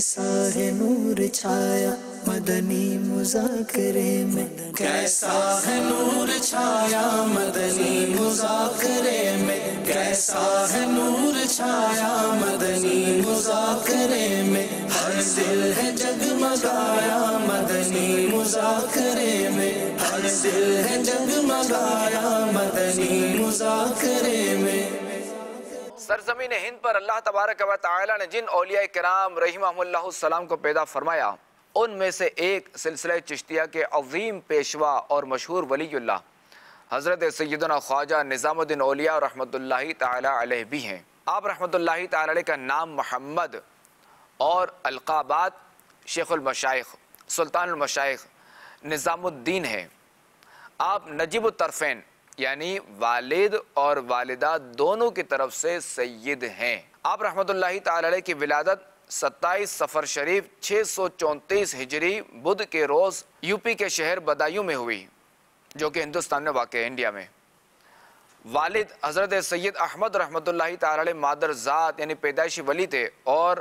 کیسا ہے نور چھایا مدنی مذاکرے میں، کیسا ہے نور چھایا مدنی مذاکرے میں، کیسا ہے نور چھایا مدنی مذاکرے میں، ہر دل ہے جگمگایا مدنی مذاکرے میں، ہر دل ہے جگمگایا مدنی مذاکرے میں۔ سرزمین ہند پر اللہ تبارک و تعالی نے جن اولیاء کرام رحمہم اللہ السلام کو پیدا فرمایا، ان میں سے ایک سلسلہ چشتیہ کے عظیم پیشوا اور مشہور ولی اللہ حضرت سیدنا خواجہ نظام الدین اولیاء رحمۃ اللہ تعالی علیہ بھی ہیں۔ آپ رحمۃ اللہ تعالی علیہ کا نام محمد اور القابات شیخ المشائخ، سلطان المشائخ، نظام الدین ہے۔ آپ نجیب الطرفین یعنی والد اور والدہ دونوں کی طرف سے سید ہیں۔ آپ رحمۃ اللہ تعالی علیہ کی ولادت 27 صفر شریف 634 ہجری بدھ کے روز یو پی کے شہر بدایوں میں ہوئی، جو کہ ہندوستان میں واقع ہے، انڈیا میں۔ والد حضرت سید احمد رحمۃ اللہ تعالی علیہ مادر ذات یعنی پیدائشی ولی تھے، اور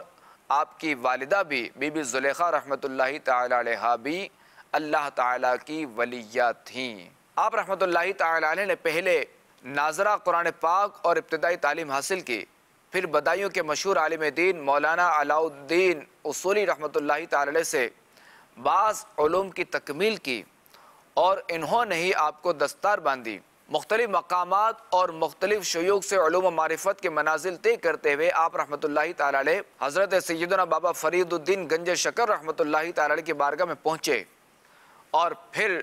آپ کی والدہ بھی بی بی زلیخا رحمۃ اللہ تعالی علیہ بھی اللہ تعالیٰ کی ولیہ تھیں۔ آپ رحمۃ اللہ تعالی علیہ نے پہلے ناظرہ قرآن پاک اور ابتدائی تعلیم حاصل کی، پھر بدایوں کے مشہور عالم دین مولانا علاء الدین اصولی رحمۃ اللہ تعالی علیہ سے بعض علوم کی تکمیل کی، اور انہوں نے ہی آپ کو دستار باندھی۔ مختلف مقامات اور مختلف شیوخ سے علوم و معرفت کے منازل طے کرتے ہوئے آپ رحمۃ اللہ تعالی علیہ حضرت سیدنا بابا فرید الدین گنج شکر رحمۃ اللہ تعالی علیہ کی بارگاہ میں پہنچے، اور پھر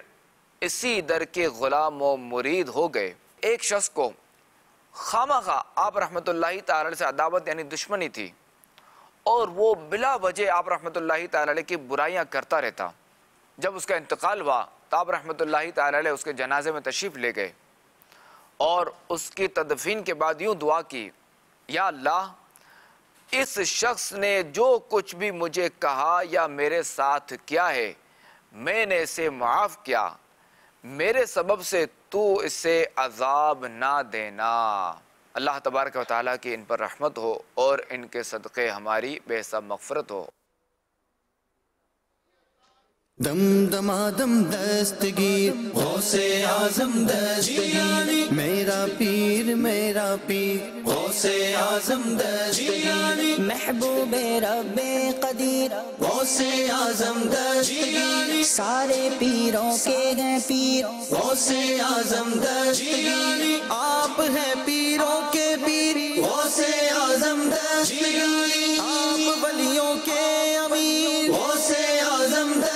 اسی در کے غلام و مرید ہو گئے۔ ایک شخص کو خامخواہ آپ رحمۃ اللہ تعالی سے عداوت یعنی دشمنی تھی، اور وہ بلا وجہ آپ رحمۃ اللہ تعالی علیہ کی برائیاں کرتا رہتا۔ جب اس کا انتقال ہوا تو آپ رحمۃ اللہ تعالی علیہ اس کے جنازے میں تشریف لے گئے، اور اس کی تدفین کے بعد یوں دعا کی، یا اللہ اس شخص نے جو کچھ بھی مجھے کہا یا میرے ساتھ کیا ہے میں نے اسے معاف کیا، میرے سبب سے تو اسے عذاب نہ دینا۔ اللہ تبارک و تعالیٰ کی ان پر رحمت ہو اور ان کے صدقے ہماری بے حساب مغفرت ہو۔ دم دمادم دستگیر غوث اعظم دستگیر، میرا پیر غوث اعظم دستگیر، محبوب رب قدیر غوث اعظم دستگیر، سارے پیروں کے ہیں پیر غوث اعظم دستگیر، آپ ہیں پیروں کے پیر غوث اعظم دستگیر، آپ ولیوں کے امیر غوث اعظم دستگیر۔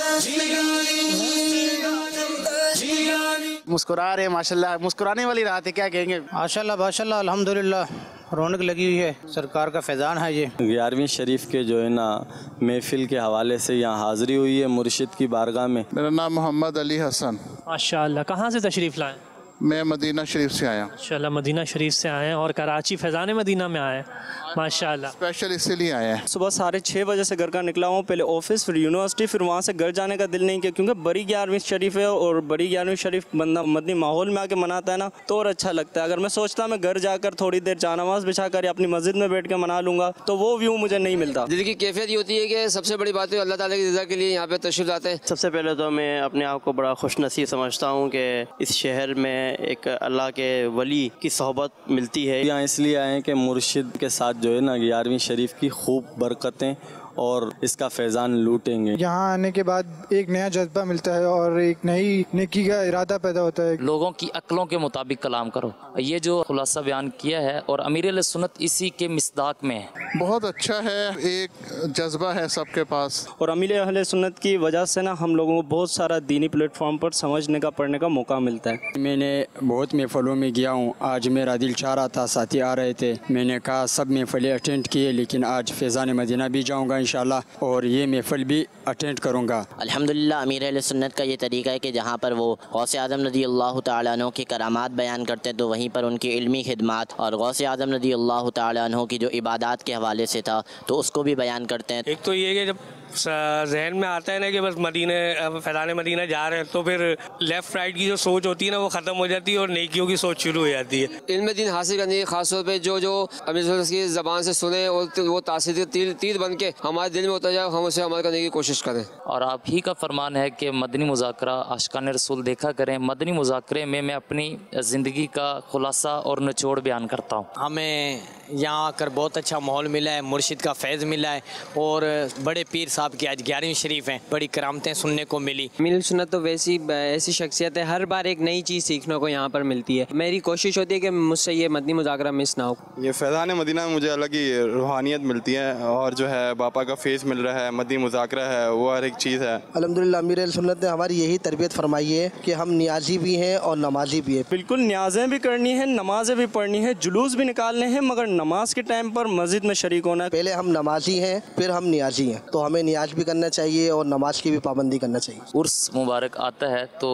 مسکرا رہے ہیں ماشاءاللہ، مسکرانے والی رات ہے، کیا کہیں گے؟ ماشاءاللہ الحمدللہ رونق لگی ہوئی ہے، سرکار کا فیضان ہے یہ۔ 11ویں شریف کے جو ہے نا محفل کے حوالے سے یہاں حاضری ہوئی ہے مرشد کی بارگاہ میں۔ میرا نام محمد علی حسن۔ ماشاءاللہ، کہاں سے تشریف لائیں؟ میں مدینہ شریف سے آیا۔ ماشاءاللہ، مدینہ شریف سے آئے ہیں اور کراچی فیضان مدینہ میں آئے ہیں، ماشاءاللہ۔ اسپیشل اسی لیے آیا ہے۔ صبح 6:30 بجے سے گھر کا نکلا ہوں، پہلے آفس پھر یونیورسٹی، پھر وہاں سے گھر جانے کا دل نہیں کیا، کیونکہ بڑی 11ویں شریف ہے، اور بڑی 11ویں شریف بندہ مدنی ماحول میں آ کے مناتا ہے نا تو اور اچھا لگتا ہے۔ اگر میں سوچتا میں گھر جا کر تھوڑی دیر جانماز بچھا کر یا اپنی مسجد میں بیٹھ کے منا لوں گا تو وہ ویو مجھے نہیں ملتا۔ دل کی کیفیت یہ ہوتی ہے کہ سب سے بڑی بات ہے اللہ تعالیٰ کی رضا کے لیے یہاں پہ تشریف لاتے ہیں۔ سب سے پہلے تو میں اپنے آپ کو بڑا خوش نصیب سمجھتا ہوں کہ اس شہر میں ایک اللہ کے ولی کی صحبت ملتی ہے۔ یہاں اس لیے آئے ہیں کہ مرشد کے ساتھ جو ہے نا 11ویں شریف کی خوب برکتیں اور اس کا فیضان لوٹیں گے۔ یہاں آنے کے بعد ایک نیا جذبہ ملتا ہے اور ایک نئی نیکی کا ارادہ پیدا ہوتا ہے۔ لوگوں کی عقلوں کے مطابق کلام کرو، یہ جو خلاصہ بیان کیا ہے، اور امیر علیہ سنت اسی کے مصداق میں ہے۔ بہت اچھا ہے، ایک جذبہ ہے سب کے پاس، اور امیر اہل سنت کی وجہ سے نا ہم لوگوں کو بہت سارا دینی پلیٹ فارم پر سمجھنے کا پڑھنے کا موقع ملتا ہے۔ میں نے بہت محفلوں میں گیا ہوں، آج میرا دل چاہ رہا تھا، ساتھی آ رہے تھے، میں نے کہا سب محفلیں اٹینڈ کیے، لیکن آج فیضان مدینہ بھی جاؤں گا انشاءاللہ، اور یہ محفل بھی اٹینڈ کروں گا۔ الحمدللہ امیر اہل سنت کا یہ طریقہ ہے کہ جہاں پر وہ غوث اعظم رضی اللہ تعالیٰ عنہ کی کرامات بیان کرتے ہیں تو وہیں پر ان کی علمی خدمات اور غوث اعظم رضی اللہ تعالیٰ عنہ کی جو عبادات کے حوالے سے تھا تو اس کو بھی بیان کرتے ہیں۔ ایک تو یہ کہ جب ذہن میں آتا ہے نا کہ بس مدینہ فیضان مدینہ جا رہے ہیں تو پھر لیفٹ رائٹ کی جو سوچ ہوتی ہے نا وہ ختم ہو جاتی ہے اور نیکیوں کی سوچ شروع ہو جاتی ہے۔ علم دین حاصل کرنے کی خاص طور پہ جو امیر صلی اللہ کی زبان سے سنے اور وہ تاثیر تیر بن کے ہمارے دل میں اتر جائے ہم اسے عمل کرنے کی کوشش کریں. اور آپ ہی کا فرمان ہے کہ مدنی مذاکرہ عاشقان رسول دیکھا کریں. مدنی مذاکرے میں اپنی زندگی کا خلاصہ اور نچوڑ بیان کرتا ہوں. ہمیں یہاں آ کر بہت اچھا ماحول ملا ہے, مرشد کا فیض ملا ہے, اور بڑے پیر صاحب کی آج 11ویں شریف ہیں, بڑی کرامتیں سننے کو ملی. امیر سنت تو ایسی شخصیت ہے, ہر بار ایک نئی چیز سیکھنے کو یہاں پر ملتی ہے. میری کوشش ہوتی ہے کہ مجھ سے یہ مدنی مذاکرہ مس نہ ہو. یہ فیضان مدینہ میں مجھے الگ ہی روحانیت ملتی ہے, اور جو ہے باپا کا فیس مل رہا ہے, مدنی مذاکرہ ہے, وہ ہر ایک چیز ہے. الحمدللہ امیر سنت نے ہماری یہی تربیت فرمائی ہے کہ ہم نیازی بھی ہیں اور نمازی بھی ہیں. بالکل, نیازیں بھی کرنی ہیں, نمازیں بھی پڑھنی ہیں, جلوس بھی نکالنے ہیں, مگر نماز کے ٹائم پر مسجد میں شریک ہونا ہے. پہلے ہم نمازی ہیں پھر ہم نیازی ہیں, تو ہمیں نیاز بھی کرنا چاہیے اور نماز کی بھی پابندی کرنا چاہیے. عرس مبارک آتا ہے تو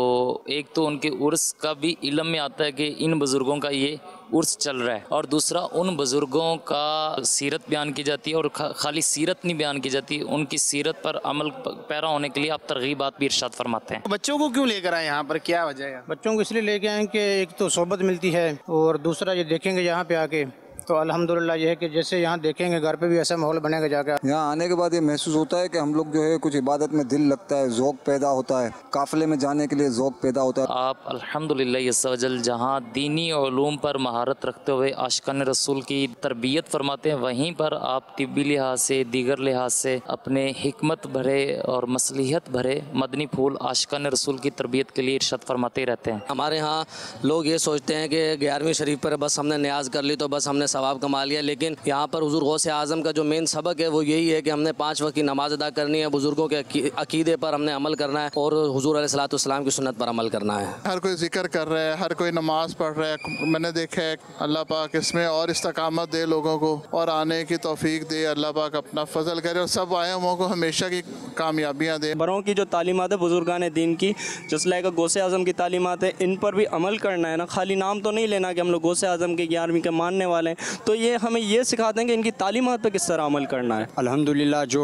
ایک تو ان کے عرس کا بھی علم میں آتا ہے کہ ان بزرگوں کا یہ عرس چل رہا ہے, اور دوسرا ان بزرگوں کا سیرت بیان کی جاتی ہے, اور خالی سیرت نہیں بیان کی جاتی, ان کی سیرت پر عمل پیرا ہونے کے لیے آپ ترغیبات بھی ارشاد فرماتے ہیں. بچوں کو کیوں لے کر آئے یہاں پر, کیا وجہ ہے؟ بچوں کو اس لیے لے کے آئیں کہ ایک تو صحبت ملتی ہے, اور دوسرا یہ دیکھیں گے یہاں پہ آ کے تو الحمدللہ یہ ہے کہ جیسے یہاں دیکھیں گے گھر پہ بھی ایسا ماحول بنے گا. جا کے یہاں آنے کے بعد یہ محسوس ہوتا ہے کہ ہم لوگ جو ہے کچھ عبادت میں دل لگتا ہے, ذوق پیدا ہوتا ہے, قافلے میں جانے کے لیے ذوق پیدا ہوتا ہے. آپ الحمدللہ عز و جل جہاں دینی علوم پر مہارت رکھتے ہوئے عاشقان رسول کی تربیت فرماتے ہیں, وہیں پر آپ طبی لحاظ سے دیگر لحاظ سے اپنے حکمت بھرے اور مصلحت بھرے مدنی پھول عاشقان رسول کی تربیت کے لیے ارشاد فرماتے رہتے ہیں. ہمارے ہاں لوگ یہ سوچتے ہیں کہ 11ویں شریف پر بس ہم نے نیاز کر لی تو بس ہم نے ثواب کما لیا, لیکن یہاں پر حضور غوث اعظم کا جو مین سبق ہے وہ یہی ہے کہ ہم نے 5 وقت کی نماز ادا کرنی ہے, بزرگوں کے عقیدے پر ہم نے عمل کرنا ہے, اور حضور علیہ الصلوۃ والسلام کی سنت پر عمل کرنا ہے. ہر کوئی ذکر کر رہا ہے, ہر کوئی نماز پڑھ رہا ہے. میں نے دیکھا ہے اللہ پاک اس میں اور استقامت دے لوگوں کو, اور آنے کی توفیق دے. اللہ پاک اپنا فضل کرے, اور سب آئے ہوں کو ہمیشہ کی کامیابیاں دے. بڑوں کی جو تعلیمات ہے بزرگان دین کی, جس لائک غوث اعظم کی تعلیمات ہے, ان پر بھی عمل کرنا ہے نا. خالی نام تو نہیں لینا کہ ہم لوگ غوث اعظم کے 11ویں کے ماننے والے ہیں, تو یہ ہمیں یہ سکھاتے ہیں کہ ان کی تعلیمات پہ کس طرح عمل کرنا ہے. الحمدللہ جو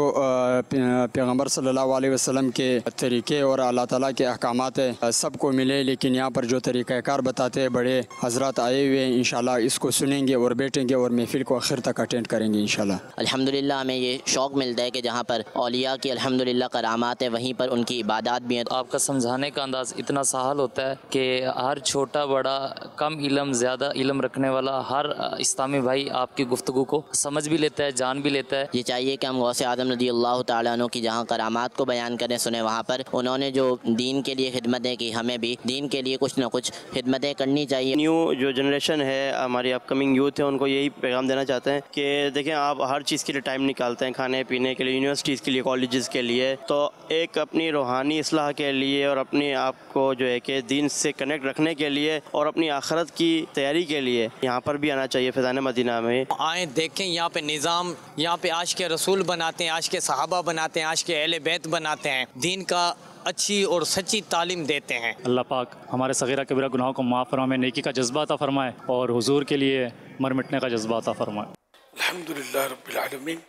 پیغمبر صلی اللہ علیہ وسلم کے طریقے اور اللہ تعالیٰ کے احکامات ہیں سب کو ملے, لیکن یہاں پر جو طریقہ کار بتاتے ہیں بڑے حضرات آئے ہوئے ہیں, انشاءاللہ اس کو سنیں گے اور بیٹھیں گے اور محفل کو آخر تک اٹینڈ کریں گے انشاءاللہ. الحمدللہ ہمیں یہ شوق ملتا ہے کہ جہاں پر اولیاء کی الحمدللہ کرامات ہیں وہیں پر ان کی عبادات بھی ہیں. آپ کا سمجھانے کا انداز اتنا سہل ہوتا ہے کہ ہر چھوٹا بڑا کم علم زیادہ علم رکھنے والا ہر اسلامی بھائی آپ کی گفتگو کو سمجھ بھی لیتا ہے, جان بھی لیتا ہے. یہ چاہیے کہ ہم غوث اعظم رضی اللہ تعالیٰ عنہ کی جہاں کرامات کو بیان کریں, سنیں. وہاں پر انہوں نے جو دین کے لیے خدمتیں کی, ہمیں بھی دین کے لیے کچھ نہ کچھ خدمتیں کرنی چاہیے. نیو جو جنریشن ہے ہماری اپ کمنگ یوتھ ہے, ان کو یہی پیغام دینا چاہتے ہیں کہ دیکھیں آپ ہر چیز کے لیے ٹائم نکالتے ہیں, کھانے پینے کے لیے, یونیورسٹیز کے لیے, کالجز کے لیے, تو ایک اپنی روحانی اصلاح کے لیے اور اپنے آپ کو جو ہے کہ دین سے کنیکٹ رکھنے کے لیے اور اپنی آخرت کی تیاری کے لیے یہاں پر بھی آنا چاہیے. فیضان مدینہ میں آئیں دیکھیں یہاں پہ نظام, یہاں پہ عاشق رسول بناتے ہیں, عاشق صحابہ بناتے ہیں, عاشق اہل بیت بناتے ہیں, دین کا اچھی اور سچی تعلیم دیتے ہیں. اللہ پاک ہمارے صغیرہ کبیرہ گناہوں کو معاف فرمائے, نیکی کا جذبہ عطا فرمائے, اور حضور کے لیے مر مٹنے کا جذبہ عطا فرمائے. الحمدللہ رب العالمین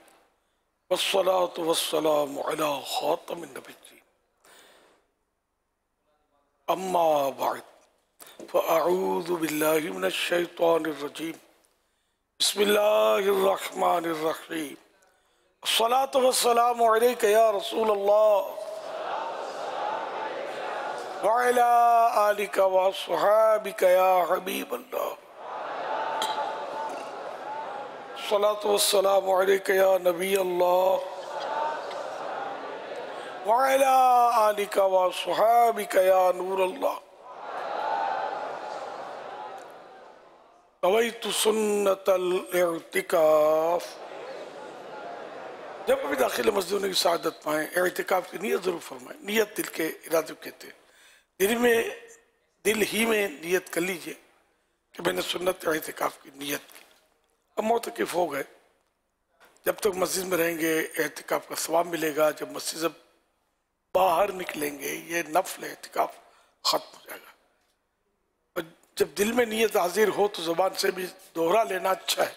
والصلاة والسلام علی خاتم النبیین, اما بعد فاعوذ باللہ من الشیطان الرجیم, بسم اللہ الرحمن الرحیم, الصلاة والسلام علیک یا رسول اللہ وعلا آلک وصحابک یا حبیب اللہ, الصلاة والسلام علیک یا نبی اللہ وعلا آلک وصحابک یا نور اللہ, قویت سنت الاعتکاف. جب ابھی داخل مسجد ہونے کی سعادت پائیں, اعتکاف کی نیت ضرور فرمائیں. نیت دل کے ارادے کہتے ہیں. دل ہی میں نیت کر لیجئے کہ میں نے سنت اعتکاف کی نیت کی. اب معتکف ہو گئے, جب تک مسجد میں رہیں گے اعتکاف کا ثواب ملے گا, جب مسجد سے باہر نکلیں گے یہ نفل اعتکاف ختم ہو جائے گا. اور جب دل میں نیت حاضر ہو تو زبان سے بھی دوہرا لینا اچھا ہے.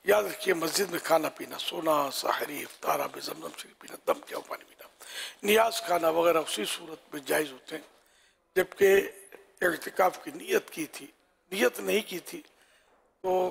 یاد رکھیے مسجد میں کھانا پینا, سونا, سحری, افطار, آب زمزم سے پینا, دم کیا پانی پینا, نیاز کھانا وغیرہ اسی صورت میں جائز ہوتے ہیں. جبکہ اعتکاف کی نیت کی تھی, نیت نہیں کی تھی تو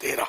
13।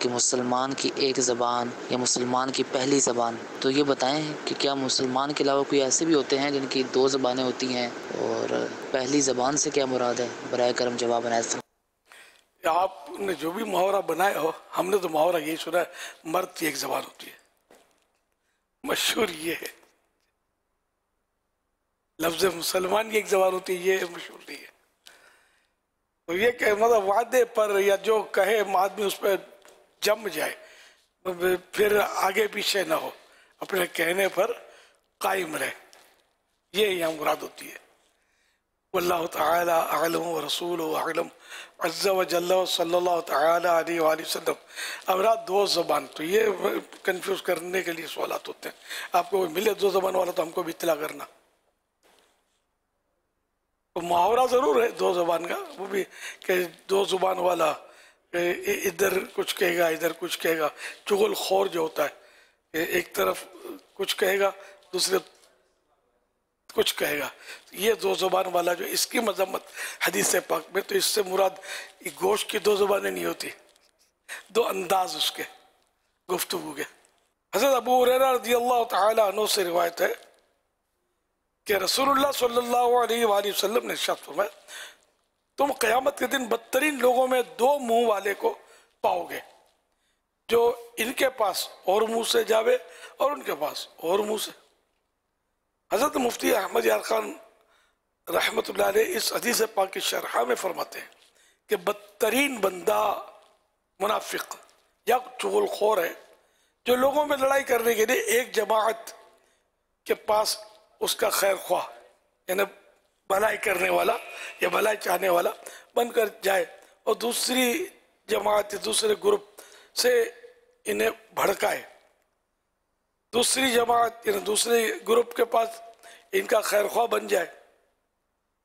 کہ مسلمان کی ایک زبان یا مسلمان کی پہلی زبان، تو یہ بتائیں کہ کیا مسلمان کے علاوہ کوئی ایسے بھی ہوتے ہیں جن کی 2 زبانیں ہوتی ہیں، اور پہلی زبان سے کیا مراد ہے؟ برائے کرم جواب عنایت فرمائیں۔ آپ نے جو بھی محاورہ بنایا ہو، ہم نے تو محاورہ یہی سنا ہے مرد کی ایک زبان ہوتی ہے، مشہور یہ ہے، لفظ مسلمان کی ایک زبان ہوتی ہے، یہ مشہور نہیں ہے۔ تو یہ کہ مطلب وعدے پر یا جو کہے آدمی اس پہ جم جائے، پھر آگے پیچھے نہ ہو، اپنے کہنے پر قائم رہے، یہ یہاں مراد ہوتی ہے۔ واللہ تعالی اعلم ورسولہ اعلم عز وجل صلی اللہ تعالی علیہ وآلہ وسلم۔ اب رات 2 زبان، تو یہ کنفیوز کرنے کے لیے سوالات ہوتے ہیں۔ آپ کو ملے 2 زبان والا تو ہم کو بھی اطلاع کرنا۔ تو محاورہ ضرور ہے 2 زبان کا، وہ بھی کہ 2 زبان والا ادھر کچھ کہے گا ادھر کچھ کہے گا، چغل خور جو ہوتا ہے کہ ایک طرف کچھ کہے گا دوسرے کچھ کہے گا، یہ 2 زبان والا جو اس کی مذمت حدیث پاک میں، تو اس سے مراد گوشت کی 2 زبانیں نہیں ہوتی، 2 انداز اس کے گفتگو کے۔ حضرت ابو ہریرہ رضی اللہ تعالی عنہ سے روایت ہے کہ رسول اللہ صلی اللہ علیہ وآلہ وسلم نے ارشاد فرمایا، تم قیامت کے دن بدترین لوگوں میں 2 منہ والے کو پاؤ گے، جو ان کے پاس اور منہ سے جاوے اور ان کے پاس اور منہ سے۔ حضرت مفتی احمد یار خان رحمت اللہ علیہ اس حدیث پاک کی شرح میں فرماتے ہیں کہ بدترین بندہ منافق یا چغل خور ہے، جو لوگوں میں لڑائی کرنے کے لیے ایک جماعت کے پاس اس کا خیر خواہ یعنی بھلائی کرنے والا یا بھلائی چاہنے والا بن کر جائے، اور دوسری جماعت دوسرے گروپ سے انہیں بھڑکائے، دوسری جماعت یعنی دوسرے گروپ کے پاس ان کا خیر خواہ بن جائے،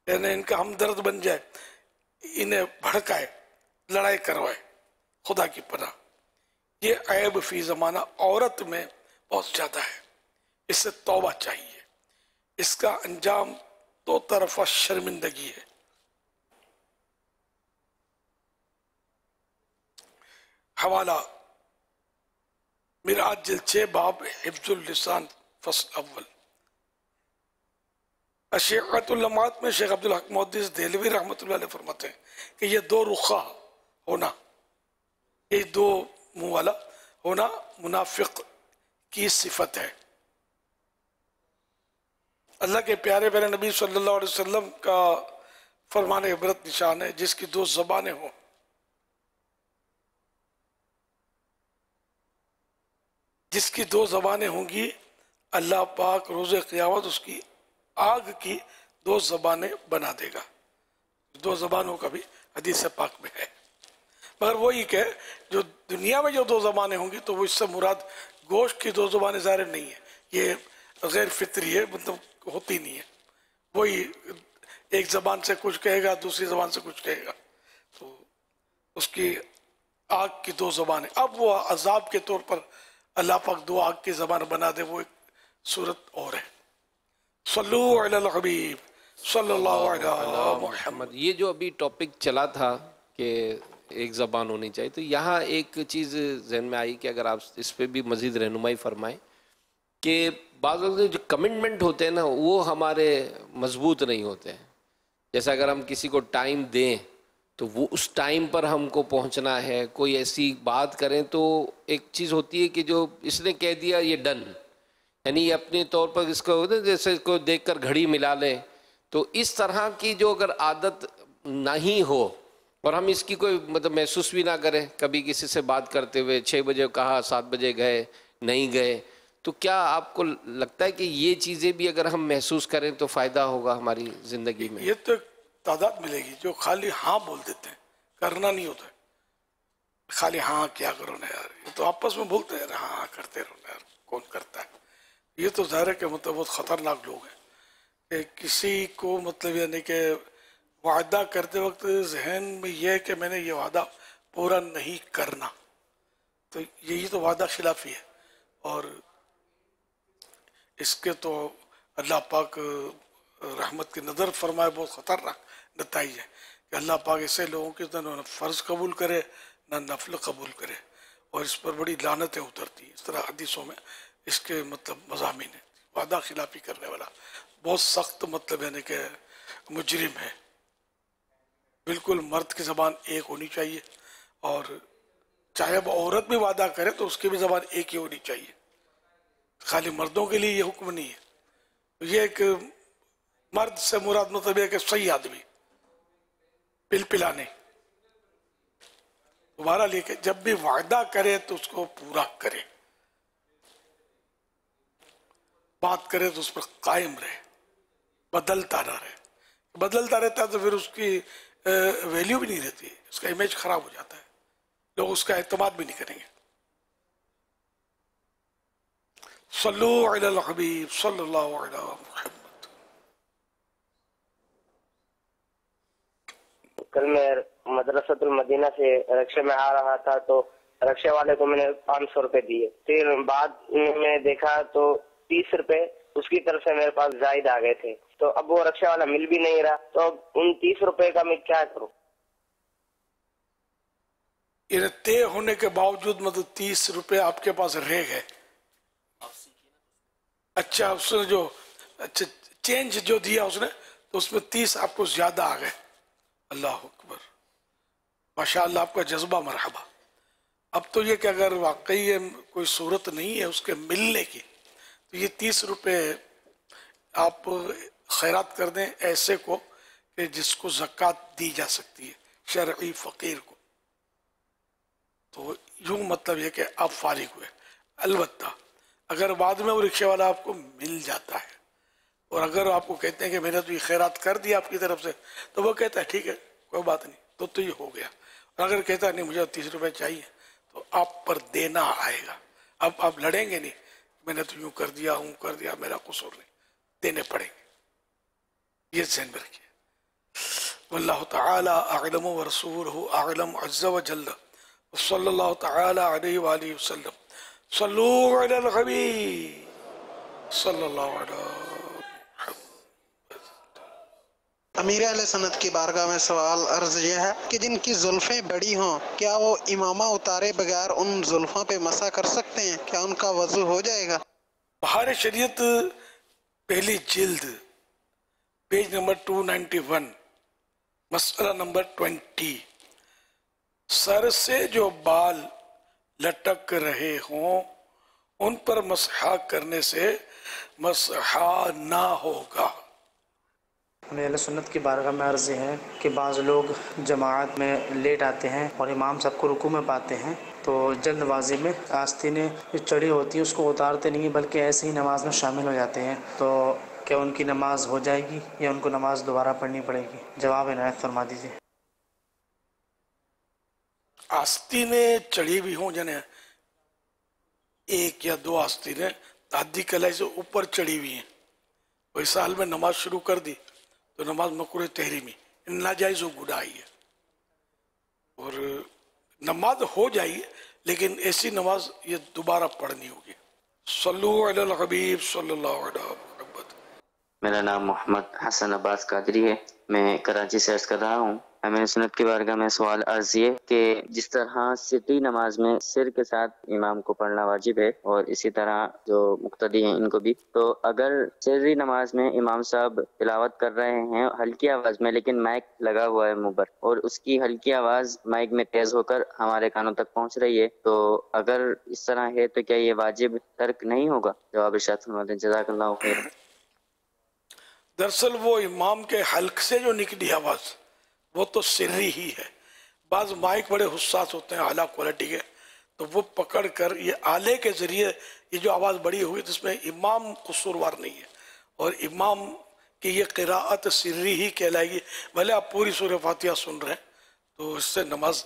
یعنی ان کا ہمدرد بن جائے، انہیں بھڑکائے، لڑائی کروائے۔ خدا کی پناہ، یہ عیب فی زمانہ عورت میں بہت زیادہ ہے، اس سے توبہ چاہیے، اس کا انجام 2 طرفہ شرمندگی ہے۔ حوالہ میراج جلد 6 باب حفظ اللسان فصل اول۔ اشیعت اللمعات میں شیخ عبدالحق محدث دہلوی رحمۃ اللہ علیہ فرماتے ہیں کہ یہ 2 رخا ہونا، یہ 2 منہ والا ہونا منافق کی صفت ہے۔ اللہ کے پیارے پیارے نبی صلی اللہ علیہ وسلم کا فرمان عبرت نشان ہے، جس کی 2 زبانیں ہوں، جس کی 2 زبانیں ہوں گی، اللہ پاک روز قیامت اس کی آگ کی 2 زبانیں بنا دے گا۔ 2 زبانوں کا بھی حدیث پاک میں ہے، مگر وہی کہ جو دنیا میں جو 2 زبانیں ہوں گی تو وہ اس سے مراد گوشت کی 2 زبانیں ظاہر نہیں ہے، یہ غیر فطری ہے، مطلب ہوتی نہیں ہے، وہی ایک زبان سے کچھ کہے گا دوسری زبان سے کچھ کہے گا، تو اس کی آگ کی 2 زبانیں۔ اب وہ عذاب کے طور پر اللہ پاک 2 آگ کی زبان بنا دے، وہ ایک صورت اور ہے۔ صلو علی الحبیب صلی اللہ علیہ محمد۔ یہ جو ابھی ٹاپک چلا تھا کہ ایک زبان ہونی چاہیے، تو یہاں ایک چیز ذہن میں آئی کہ اگر آپ اس پہ بھی مزید رہنمائی فرمائیں کہ بعض جو کمٹمنٹ ہوتے ہیں نا وہ ہمارے مضبوط نہیں ہوتے ہیں۔ جیسا اگر ہم کسی کو ٹائم دیں تو وہ اس ٹائم پر ہم کو پہنچنا ہے، کوئی ایسی بات کریں تو ایک چیز ہوتی ہے کہ جو اس نے کہہ دیا یہ ڈن، یعنی اپنے طور پر اس کو جیسے کو دیکھ کر گھڑی ملا لیں، تو اس طرح کی جو اگر عادت نہیں ہو اور ہم اس کی کوئی مطلب محسوس بھی نہ کریں، کبھی کسی سے بات کرتے ہوئے 6 بجے کہا 7 بجے گئے نہیں گئے، تو کیا آپ کو لگتا ہے کہ یہ چیزیں بھی اگر ہم محسوس کریں تو فائدہ ہوگا ہماری زندگی میں؟ یہ تو تعداد ملے گی جو خالی ہاں بول دیتے ہیں، کرنا نہیں ہوتا ہے، خالی ہاں کیا کرو نا یار، یہ تو آپس میں بولتے ہیں ہاں کرتے رہو نا یار، کون کرتا ہے؟ یہ تو ظاہر ہے کہ مطلب بہت خطرناک لوگ ہیں کہ کسی کو مطلب یعنی کہ وعدہ کرتے وقت ذہن میں یہ ہے کہ میں نے یہ وعدہ پورا نہیں کرنا، تو یہی تو وعدہ خلافی ہے، اور اس کے تو اللہ پاک رحمت کی نظر فرمائے بہت خطرناک نتائج ہے کہ اللہ پاک ایسے لوگوں کے نہ فرض قبول کرے نہ نفل قبول کرے، اور اس پر بڑی لعنتیں اترتی ہیں. اس طرح حدیثوں میں اس کے مطلب مضامین ہیں. وعدہ خلافی کرنے والا بہت سخت مطلب یعنی کہ مجرم ہے. بالکل مرد کی زبان ایک ہونی چاہیے، اور چاہے وہ عورت بھی وعدہ کرے تو اس کی بھی زبان ایک ہی ہونی چاہیے. خالی مردوں کے لیے یہ حکم نہیں ہے. یہ ایک مرد سے مراد مطلب ہے کہ صحیح آدمی، پل پلانے. دوبارہ لے کے جب بھی وعدہ کرے تو اس کو پورا کرے، بات کرے تو اس پر قائم رہے، بدلتا نہ رہے. بدلتا رہتا ہے تو پھر اس کی ویلیو بھی نہیں رہتی، اس کا امیج خراب ہو جاتا ہے، لوگ اس کا اعتماد بھی نہیں کریں گے. صلو علی الحبیب صلی اللہ علیہ محمد. کل میں مدرسۃ المدینہ سے رکشے میں آ رہا تھا تو رکشے والے کو میں نے 500 روپے دیے. پھر بعد میں دیکھا تو 30 روپے اس کی طرف سے میرے پاس زائد آ گئے تھے. تو اب وہ رکشے والا مل بھی نہیں رہا، تو اب ان 30 روپے کا میں کیا کروں؟ یہ طے ہونے کے باوجود مطلب 30 روپے آپ کے پاس رہ گئے. اچھا اس نے جو اچھا چینج جو دیا اس نے تو اس میں 30 آپ کو زیادہ آ گئے. اللہ اکبر، ماشاءاللہ آپ کا جذبہ مرحبا. اب تو یہ کہ اگر واقعی یہ کوئی صورت نہیں ہے اس کے ملنے کی تو یہ 30 روپے آپ خیرات کر دیں ایسے کو کہ جس کو زکوٰۃ دی جا سکتی ہے، شرعی فقیر کو. تو یوں مطلب یہ کہ آپ فارغ ہوئے. البتہ اگر بعد میں وہ رکشے والا آپ کو مل جاتا ہے اور اگر آپ کو کہتے ہیں کہ میں نے تو یہ خیرات کر دی آپ کی طرف سے، تو وہ کہتا ہے ٹھیک ہے کوئی بات نہیں، تو یہ ہو گیا. اور اگر کہتا ہے نہیں مجھے 30 روپے چاہیے تو آپ پر دینا آئے گا. اب آپ لڑیں گے نہیں، میں نے تو یوں کر دیا ہوں کر دیا، میرا قصور نہیں، دینے پڑیں گے. یہ ذہن میں رکھیے. واللہ تعالی اعلم ورسولہ اعلم عز وجل صلی اللہ تعالی علیہ وآلہ وسلم. صلو علی الحبیب صلی اللہ علیہ. امیر اہل سنت کی بارگاہ میں سوال عرض یہ ہے کہ جن کی زلفیں بڑی ہوں کیا وہ امامہ اتارے بغیر ان زلفوں پہ مسح کر سکتے ہیں؟ کیا ان کا وضو ہو جائے گا؟ بہار شریعت پہلی جلد پیج نمبر 291 مسئلہ نمبر 20. سر سے جو بال لٹک رہے ہوں ان پر مسح کرنے سے مسح نہ ہوگا. اہل سنت کی بارگاہ میں عرض ہے کہ بعض لوگ جماعت میں لیٹ آتے ہیں اور امام سب کو رکوع میں پاتے ہیں تو جلد بازی میں آستینیں جو چڑھی ہوتی ہیں اس کو اتارتے نہیں بلکہ ایسے ہی نماز میں شامل ہو جاتے ہیں. تو کیا ان کی نماز ہو جائے گی یا ان کو نماز دوبارہ پڑھنی پڑے گی؟ جواب عنایت فرما دیجیے. آستینیں چڑھی بھی ہوں، جنہیں ایک یا دو آستینیں تعدی کلائی سے اوپر چڑھی ہوئی ہیں، کوئی سال میں نماز شروع کر دی تو نماز مکروہ تحریمی ناجائز و گناہی ہے. اور نماز ہو جائے لیکن ایسی نماز یہ دوبارہ پڑھنی ہوگی. صلو علی الحبیب صلی اللہ علیہ محمد. میرا نام محمد حسن عباس قادری ہے، میں کراچی سے عرض کر رہا ہوں. امیر سنت کی بارگاہ میں سوال عرض یہ کہ جس طرح سری نماز میں سر کے ساتھ امام کو پڑھنا واجب ہے اور اسی طرح جو مقتدی ہیں ان کو بھی، تو اگر سری نماز میں امام صاحب تلاوت کر رہے ہیں ہلکی آواز میں لیکن مائک لگا ہوا ہے منہ پر اور اس کی ہلکی آواز مائک میں تیز ہو کر ہمارے کانوں تک پہنچ رہی ہے، تو اگر اس طرح ہے تو کیا یہ واجب ترک نہیں ہوگا؟ جواب ارشاد فرما دیں. جزاک اللہ خیر. دراصل وہ امام کے حلق سے جو نکلی آواز وہ تو سری ہی ہے. بعض مائک بڑے حساس ہوتے ہیں اعلیٰ کوالٹی کے، تو وہ پکڑ کر یہ آلے کے ذریعے یہ جو آواز بڑی ہوئی جس میں امام قصوروار نہیں ہے اور امام کی یہ قراءت سری ہی کہلائے گی. بھلے آپ پوری سورہ فاتحہ سن رہے ہیں تو اس سے نماز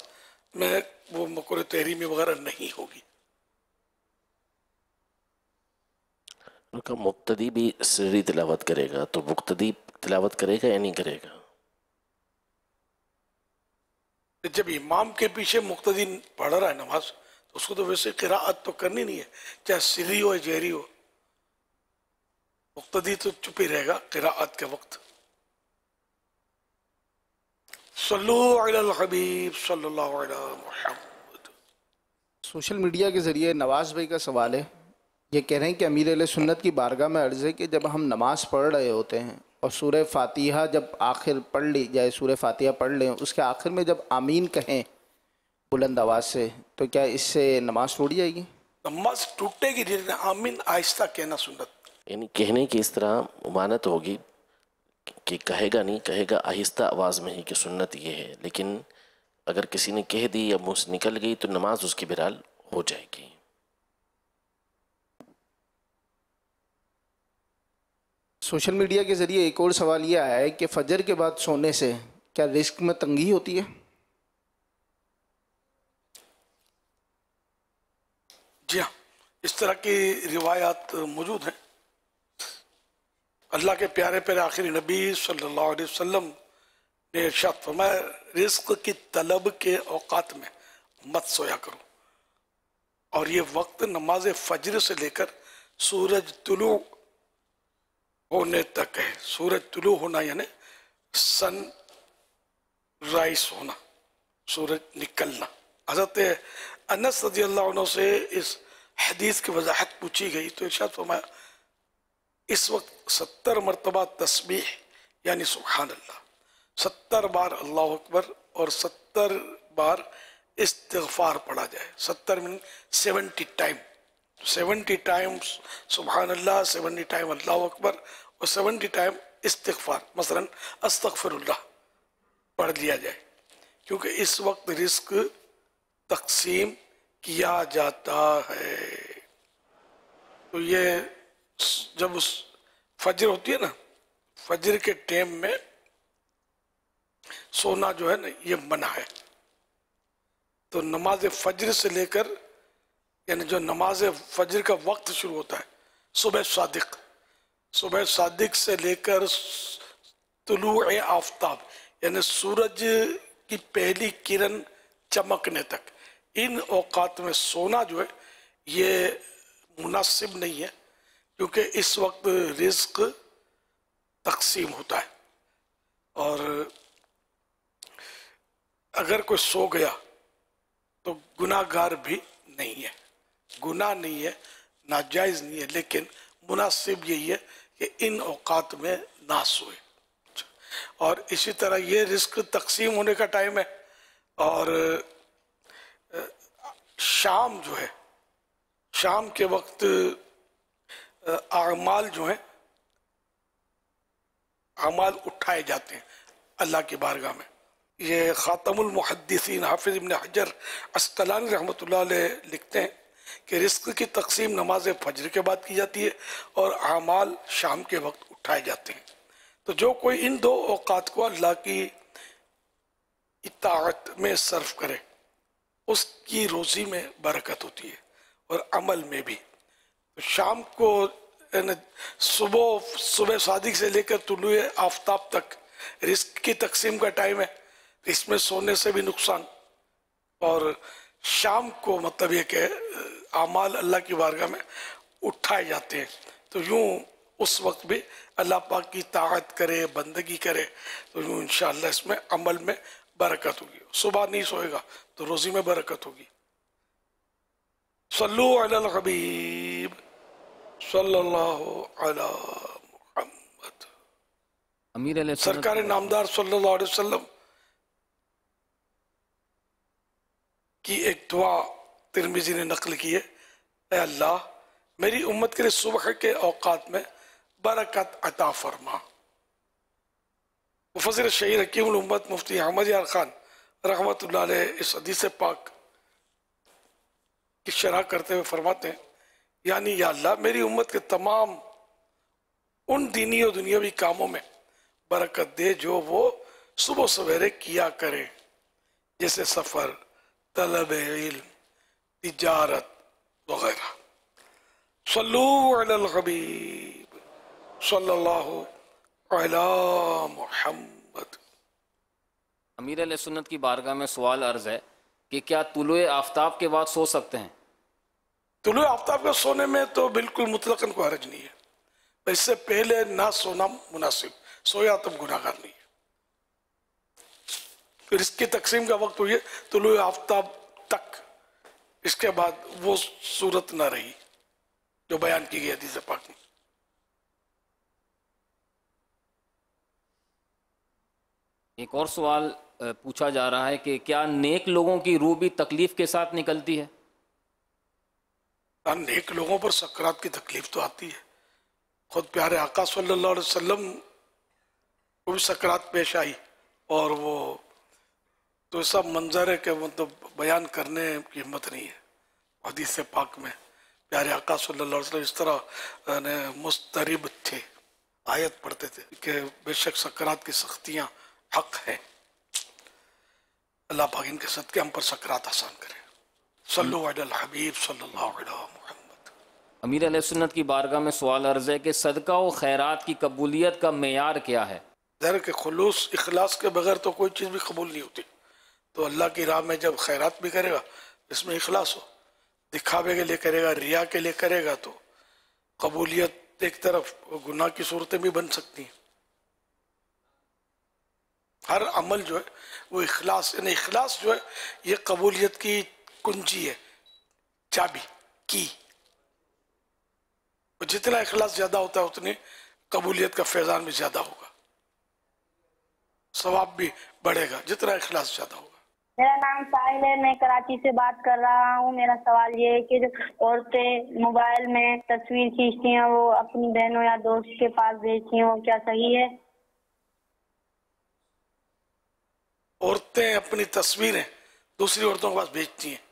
میں وہ مکروہ تحریمی وغیرہ نہیں ہوگی. ان کا مقتدی بھی سری تلاوت کرے گا تو مقتدی تلاوت کرے گا یا نہیں کرے گا؟ جب امام کے پیچھے مقتدی پڑھ رہا ہے نماز تو اس کو تو ویسے قراءت تو کرنی نہیں ہے، چاہے سری ہو یا جہری ہو. مقتدی تو چپ ہی رہے گا قراءت کے وقت. صلو علی الحبیب صلی اللہ علیہ محمد. سوشل میڈیا کے ذریعے نواز بھائی کا سوال ہے، یہ کہہ رہے ہیں کہ امیر اہل سنت کی بارگاہ میں عرض ہے کہ جب ہم نماز پڑھ رہے ہوتے ہیں اور سورہ فاتحہ جب آخر پڑھ لی جائے، سورہ فاتحہ پڑھ لیں، اس کے آخر میں جب آمین کہیں بلند آواز سے، تو کیا اس سے نماز ٹوٹ جائے گی؟ نماز ٹوٹے گی لیکن آمین آہستہ کہنا سنت، یعنی کہنے کی اس طرح ممانت ہوگی کہ کہے گا نہیں، کہے گا آہستہ آواز میں ہی، کہ سنت یہ ہے، لیکن اگر کسی نے کہہ دی یا منہ سے نکل گئی تو نماز اس کی بہرحال ہو جائے گی۔ سوشل میڈیا کے ذریعے ایک اور سوال یہ آیا ہے کہ فجر کے بعد سونے سے کیا رزق میں تنگی ہوتی ہے؟ جی ہاں، اس طرح کی روایات موجود ہیں۔ اللہ کے پیارے پیارے آخری نبی صلی اللہ علیہ وسلم نے ارشاد فرمایا رزق کی طلب کے اوقات میں مت سویا کرو، اور یہ وقت نماز فجر سے لے کر سورج طلوع ہونے تک ہے۔ سورج طلوع ہونا یعنی سن رائز ہونا، سورج نکلنا۔ حضرت انس رضی اللہ عنہ سے اس حدیث کی وضاحت پوچھی گئی تو ارشاد فرمایا اس وقت 70 مرتبہ تسبیح یعنی سبحان اللہ، 70 بار اللہ اکبر اور 70 بار استغفار پڑھا جائے۔ 70 من 70 ٹائم، 70 ٹائم سبحان اللہ، 70 ٹائم اللہ اکبر اور 70 ٹائم استغفار، مثلا استغفر اللہ پڑھ لیا جائے، کیونکہ اس وقت رزق تقسیم کیا جاتا ہے۔ تو یہ جب اس فجر ہوتی ہے نا، فجر کے ٹائم میں سونا جو ہے نا یہ منع ہے۔ تو نماز فجر سے لے کر یعنی جو نماز فجر کا وقت شروع ہوتا ہے صبح صادق، صبح صادق سے لے کر طلوع آفتاب یعنی سورج کی پہلی کرن چمکنے تک، ان اوقات میں سونا جو ہے یہ مناسب نہیں ہے، کیونکہ اس وقت رزق تقسیم ہوتا ہے، اور اگر کوئی سو گیا تو گناہ گار بھی نہیں ہے، گناہ نہیں ہے، ناجائز نہیں ہے، لیکن مناسب یہی ہے کہ ان اوقات میں نہ سوئے۔ اور اسی طرح یہ رزق تقسیم ہونے کا ٹائم ہے، اور شام جو ہے، شام کے وقت اعمال جو ہیں، اعمال اٹھائے جاتے ہیں اللہ کی بارگاہ میں۔ یہ خاتم المحدثین حافظ ابن حجر عسقلانی رحمۃ اللہ علیہ لکھتے ہیں کہ رزق کی تقسیم نماز فجر کے بعد کی جاتی ہے اور اعمال شام کے وقت اٹھائے جاتے ہیں۔ تو جو کوئی ان دو اوقات کو اللہ کی اطاعت میں صرف کرے اس کی روزی میں برکت ہوتی ہے اور عمل میں بھی۔ شام کو صبح صادق سے لے کر طلوع آفتاب تک رزق کی تقسیم کا ٹائم ہے، اس میں سونے سے بھی نقصان، اور شام کو مطلب یہ کہ اعمال اللہ کی بارگاہ میں اٹھائے جاتے ہیں، تو یوں اس وقت بھی اللہ پاک کی طاعت کرے، بندگی کرے، تو یوں انشاءاللہ اس میں عمل میں برکت ہوگی۔ صبح نہیں سوئے گا تو روزی میں برکت ہوگی۔ صلو علی الحبیب صلی اللہ علی محمد۔ امیر علیہ سرکار نامدار صلی اللہ علیہ وسلم کی ایک دعا ترمذی نے نقل کی ہے، اے اللہ میری امت کے لیے صبح کے اوقات میں برکت عطا فرما۔ مفسر شہیر حکیم الامت مفتی احمد یار خان رحمۃ اللہ علیہ اس حدیث پاک کی شرح کرتے ہوئے فرماتے ہیں، یعنی یا اللہ میری امت کے تمام ان دینی و دنیاوی کاموں میں برکت دے جو وہ صبح سویرے کیا کرے، جیسے سفر، طلب علم، تجارت وغیرہ۔ صلو علی الحبیب صلی اللہ علی محمد۔ امیر علیہ سنت کی بارگاہ میں سوال عرض ہے کہ کیا طلوع آفتاب کے بعد سو سکتے ہیں؟ طلوع آفتاب کے سونے میں تو بالکل مطلقاً کوئی حرج نہیں ہے، اس سے پہلے نہ سونا مناسب، سویا تب گناہ گار نہیں ہے۔ پھر اس کی تقسیم کا وقت ہوئی ہے طلوع آفتاب تک، اس کے بعد وہ صورت نہ رہی جو بیان کی گئی حدیث پاک میں. ایک اور سوال پوچھا جا رہا ہے کہ کیا نیک لوگوں کی روح بھی تکلیف کے ساتھ نکلتی ہے؟ نیک لوگوں پر سکرات کی تکلیف تو آتی ہے. خود پیارے آقا صلی اللہ علیہ وسلم کو بھی سکرات پیش آئی اور وہ تو ایسا منظر ہے کہ مطلب بیان کرنے کی ہمت نہیں ہے. حدیث پاک میں پیارے آقا صلی اللہ علیہ وسلم اس طرح مسترب تھے، آیت پڑھتے تھے کہ بے شک سکرات کی سختیاں حق ہے. اللہ پاک ان کے صدقے ہم پر سکرات آسان کرے. صلو علی الحبیب صلی اللہ علیہ محمد. امیر علیہ سنت کی بارگاہ میں سوال عرض ہے کہ صدقہ و خیرات کی قبولیت کا معیار کیا ہے؟ ظاہر کہ خلوص اخلاص کے بغیر تو کوئی چیز بھی قبول نہیں ہوتی. تو اللہ کی راہ میں جب خیرات بھی کرے گا اس میں اخلاص ہو، دکھاوے کے لیے کرے گا، ریا کے لیے کرے گا تو قبولیت ایک طرف گناہ کی صورتیں بھی بن سکتی ہیں. ہر عمل جو ہے وہ اخلاص، یعنی اخلاص جو ہے یہ قبولیت کی کنجی ہے، چابی کی. جتنا اخلاص زیادہ ہوتا ہے اتنی قبولیت کا فیضان بھی زیادہ ہوگا، ثواب بھی بڑھے گا جتنا اخلاص زیادہ ہوگا. میرا نام ساحل ہے، میں کراچی سے بات کر رہا ہوں. میرا سوال یہ ہے کہ جو عورتیں موبائل میں تصویر کھینچتی ہیں وہ اپنی بہنوں یا دوست کے پاس بھیجتی ہیں، وہ کیا صحیح ہے؟ عورتیں اپنی تصویریں دوسری عورتوں کے پاس بھیجتی ہیں،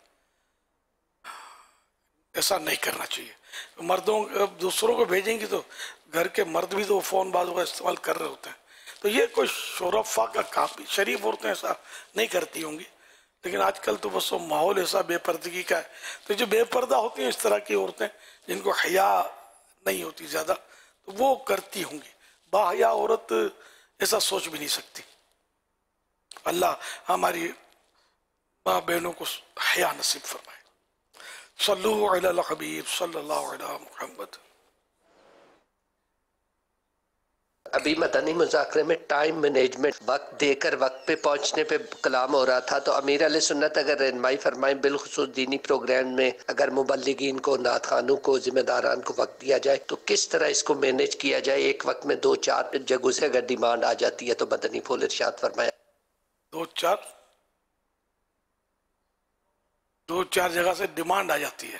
ایسا نہیں کرنا چاہیے. مردوں دوسروں کو بھیجیں گی تو گھر کے مرد بھی تو فون بازوں کا استعمال کر رہے ہوتے ہیں، تو یہ کوئی شورفا کا کام. شریف عورتیں ایسا نہیں کرتی ہوں گی، لیکن آج کل تو بس وہ ماحول ایسا بے پردگی کا ہے. تو جو بے پردہ ہوتی ہیں اس طرح کی عورتیں جن کو حیا نہیں ہوتی زیادہ تو وہ کرتی ہوں گی. با حیا عورت ایسا سوچ بھی نہیں سکتی. اللہ ہماری ماں بہنوں کو حیا نصیب فرمائے. صلو علی الحبیب صلی اللہ علیہ محمد. ابھی مدنی مذاکرے میں ٹائم مینجمنٹ، وقت دے کر وقت پہ پہنچنے پہ کلام ہو رہا تھا، تو امیر علیہ سنت اگر رہنمائی فرمائیں بالخصوص دینی پروگرام میں اگر مبلغین کو، نعت خوانوں کو، ذمہ داران کو وقت دیا جائے تو کس طرح اس کو مینج کیا جائے؟ ایک وقت میں 2-4 جگہوں سے اگر ڈیمانڈ آ جاتی ہے تو مدنی پھول ارشاد فرمایا. 2-4 جگہ سے ڈیمانڈ آ جاتی ہے،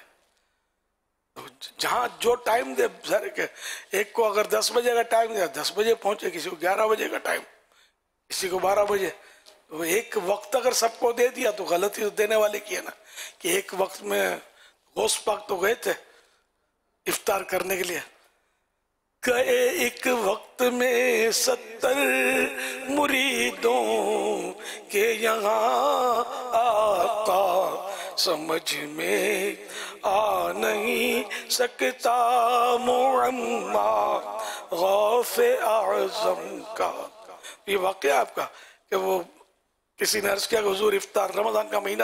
جہاں جو ٹائم دے. ظاہر کہ ایک کو اگر 10 بجے کا ٹائم دیا 10 بجے پہنچے، کسی کو 11 بجے کا ٹائم، کسی کو 12 بجے. تو ایک وقت اگر سب کو دے دیا تو غلطی تو دینے والے کی ہے نا. کہ ایک وقت میں غوث پاک تو گئے تھے افطار کرنے کے لیے، گئے ایک وقت میں 70 مریدوں کے یہاں آقا سمجھ میں آ نہیں سکتا معما غوث اعظم کا. یہ واقعہ آپ کا کہ وہ کسی نے عرض کیا کہ حضور افطار رمضان کا مہینہ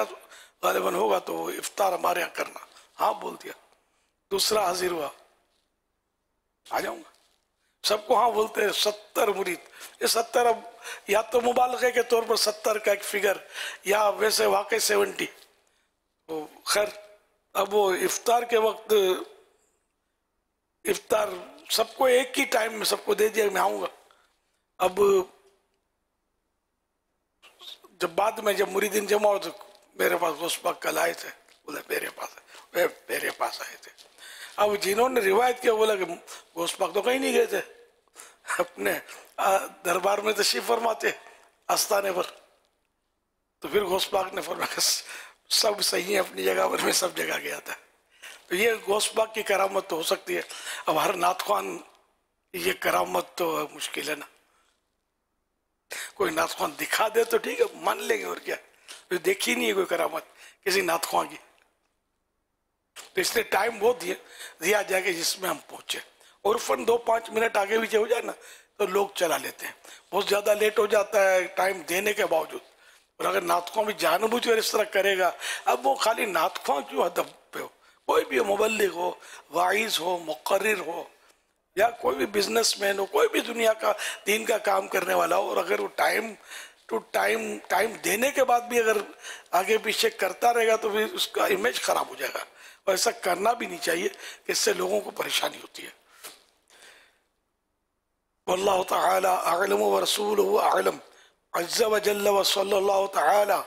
غالباً ہوگا تو افطار ہمارے یہاں کرنا. ہاں بول دیا. دوسرا حاضر ہوا، آ جاؤں گا. سب کو ہاں بولتے ہیں. 70 مرید. یہ 70 اب یا تو مبالغے کے طور پر 70 کا ایک فگر یا ویسے واقعی 70. خیر اب وہ افطار کے وقت افطار سب کو ایک ہی ٹائم میں سب کو دے دیا میں آؤں گا. اب جب بعد میں جب مریدین جمع ہو تو میرے پاس غوث پاک کل آئے تھے، بولے میرے پاس آئے تھے. اب جنہوں نے روایت کیا بولا کہ غوث پاک تو کہیں نہیں گئے تھے، اپنے دربار میں تشریف فرماتے آستانے پر. تو پھر غوث پاک نے فرمایا سب صحیح ہے اپنی جگہ پر، میں سب جگہ گیا تھا. تو یہ غوث پاک کی کرامت تو ہو سکتی ہے. اب ہر نعت خوان یہ کرامت تو مشکل ہے نا. کوئی نعت خوان دکھا دے تو ٹھیک ہے مان لیں گے، اور کیا. دیکھی نہیں ہے کوئی کرامت کسی نعت خوان کی. تو اس لیے ٹائم وہ دیا جائے کہ جس میں ہم پہنچے. اور فن 2-5 منٹ آگے پیچھے ہو جائے نا تو لوگ چلا لیتے ہیں. بہت زیادہ لیٹ ہو جاتا ہے ٹائم دینے کے باوجود. اور اگر نعت خواں بھی جان بوجھ کر اس طرح کرے گا، اب وہ خالی نعت خواں کیوں ادب پہ ہو، کوئی بھی مبلغ ہو، واعظ ہو، مقرر ہو، یا کوئی بھی بزنس مین ہو، کوئی بھی دنیا کا دین کا کام کرنے والا ہو، اور اگر وہ ٹائم تو ٹائم دینے کے بعد بھی اگر آگے پیچھے کرتا رہے گا تو پھر اس کا امیج خراب ہو جائے گا، اور ایسا کرنا بھی نہیں چاہیے کہ اس سے لوگوں کو پریشانی ہوتی ہے۔ واللہ تعالی اعلم ورسولہ اعلم عز وجل وصلی اللہ تعالی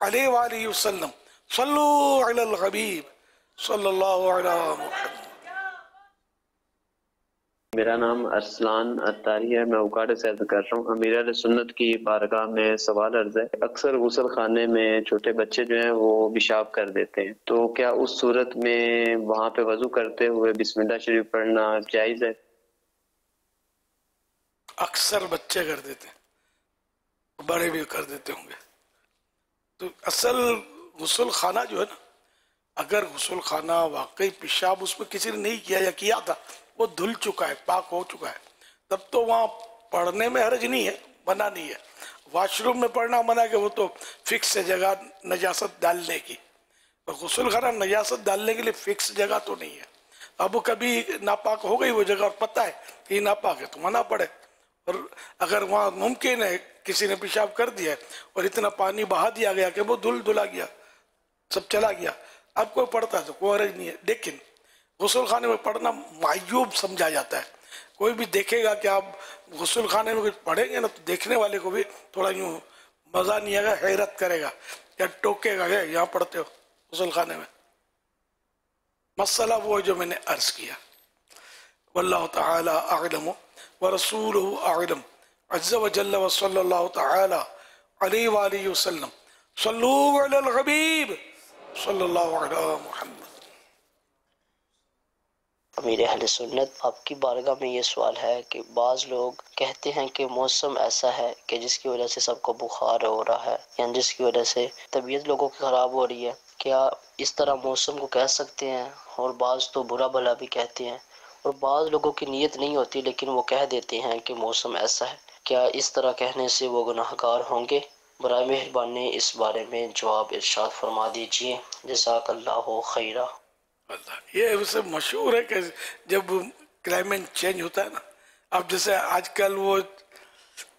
علیہ وآلہ وسلم صلو علی الحبیب صلی اللہ علیہ محمد۔ میرا نام ارسلان اتاری ہے، میں اوکاڑے سے عرض کر رہا ہوں۔ امیر اہل سنت کی بارگاہ میں سوال عرض ہے، اکثر غسل خانے میں چھوٹے بچے جو ہیں وہ پیشاب کر دیتے ہیں، تو کیا اس صورت میں وہاں پہ وضو کرتے ہوئے بسم اللہ شریف پڑھنا جائز ہے؟ اکثر بچے کر دیتے ہیں، بڑے بھی کر دیتے ہوں گے۔ تو اصل غسل خانہ جو ہے نا، اگر غسل خانہ واقعی پیشاب اس میں کسی نے نہیں کیا یا کیا تھا، وہ دھل چکا ہے، پاک ہو چکا ہے، تب تو وہاں پڑھنے میں حرج نہیں ہے، منع نہیں ہے۔ واش روم میں پڑھنا منع کہ وہ تو فکس جگہ نجاست ڈالنے کی، غسل خانہ نجاست ڈالنے کے لیے فکس جگہ تو نہیں ہے۔ اب کبھی ناپاک ہو گئی وہ جگہ اور پتہ ہے کہ یہ ناپاک ہے تو منع پڑے، اور اگر وہاں ممکن ہے کسی نے پیشاب کر دیا اور اتنا پانی بہا دیا گیا کہ وہ دھلا گیا، سب چلا گیا، اب کوئی پڑھتا ہے تو کوئی حرج نہیں ہے۔ لیکن غسل خانے میں پڑھنا معیوب سمجھا جاتا ہے۔ کوئی بھی دیکھے گا کہ آپ غسل خانے میں کچھ پڑھیں گے نا تو دیکھنے والے کو بھی تھوڑا یوں مزہ نہیں آئے گا، حیرت کرے گا یا ٹوکے گا، یہاں پڑھتے ہو غسل خانے میں۔ مسئلہ وہ جو میں نے عرض کیا، واللہ تعالی اعلم ورسولہ اعلم عز وجل وصلی اللہ تعالی علیہ وآلہ وسلم صلو علی الحبیب صلی اللہ علیہ محمد۔ امیر اہل سنت، آپ کی بارگاہ میں یہ سوال ہے کہ بعض لوگ کہتے ہیں کہ موسم ایسا ہے کہ جس کی وجہ سے سب کو بخار ہو رہا ہے، یعنی جس کی وجہ سے طبیعت لوگوں کی خراب ہو رہی ہے، کیا اس طرح موسم کو کہہ سکتے ہیں؟ اور بعض تو برا بھلا بھی کہتے ہیں، اور بعض لوگوں کی نیت نہیں ہوتی لیکن وہ کہہ دیتے ہیں کہ موسم ایسا ہے، کیا اس طرح کہنے سے وہ گناہگار ہوں گے؟ برائے مہربانی اس بارے میں جواب ارشاد فرما دیجئے، جزاک اللہ خیرہ۔ یہ اسے مشہور ہے کہ جب کلائمیٹ چینج ہوتا ہے نا، اب جیسے آج کل وہ